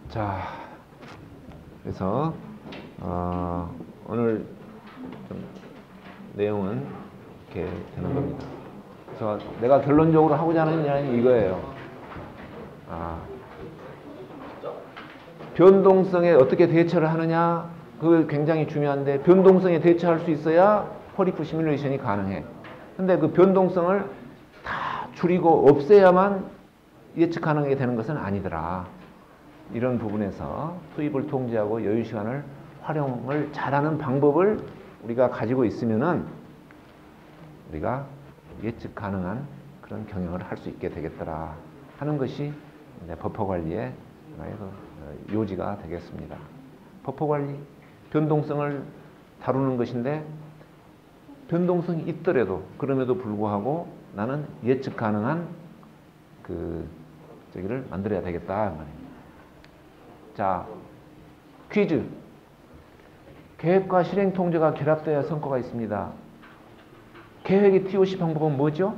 자, 그래서 오늘 좀 내용은 이렇게 되는 겁니다. 그래서 내가 결론적으로 하고자 하는 이야기는 이거예요. 변동성에 어떻게 대처를 하느냐, 그게 굉장히 중요한데, 변동성에 대처할 수 있어야 허리프 시뮬레이션이 가능해. 근데 그 변동성을 다 줄이고 없애야만 예측 가능하게 되는 것은 아니더라. 이런 부분에서 투입을 통제하고 여유 시간을 활용을 잘하는 방법을 우리가 가지고 있으면은 우리가 예측 가능한 그런 경영을 할 수 있게 되겠더라 하는 것이 버퍼 관리의 요지가 되겠습니다. 버퍼 관리, 변동성을 다루는 것인데, 변동성이 있더라도 그럼에도 불구하고 나는 예측 가능한 저기를 만들어야 되겠다 말입니다. 자, 퀴즈. 계획과 실행 통제가 결합되어야 성과가 있습니다. 계획의 TOC 방법은 뭐죠?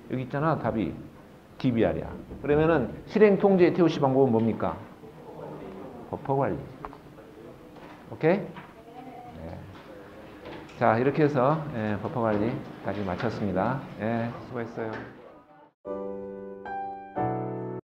여기 있잖아, 답이. DBR이야. 그러면은 실행 통제의 TOC 방법은 뭡니까? 버퍼관리. 오케이? 네. 자, 이렇게 해서 버퍼관리까지 마쳤습니다. 수고했어요.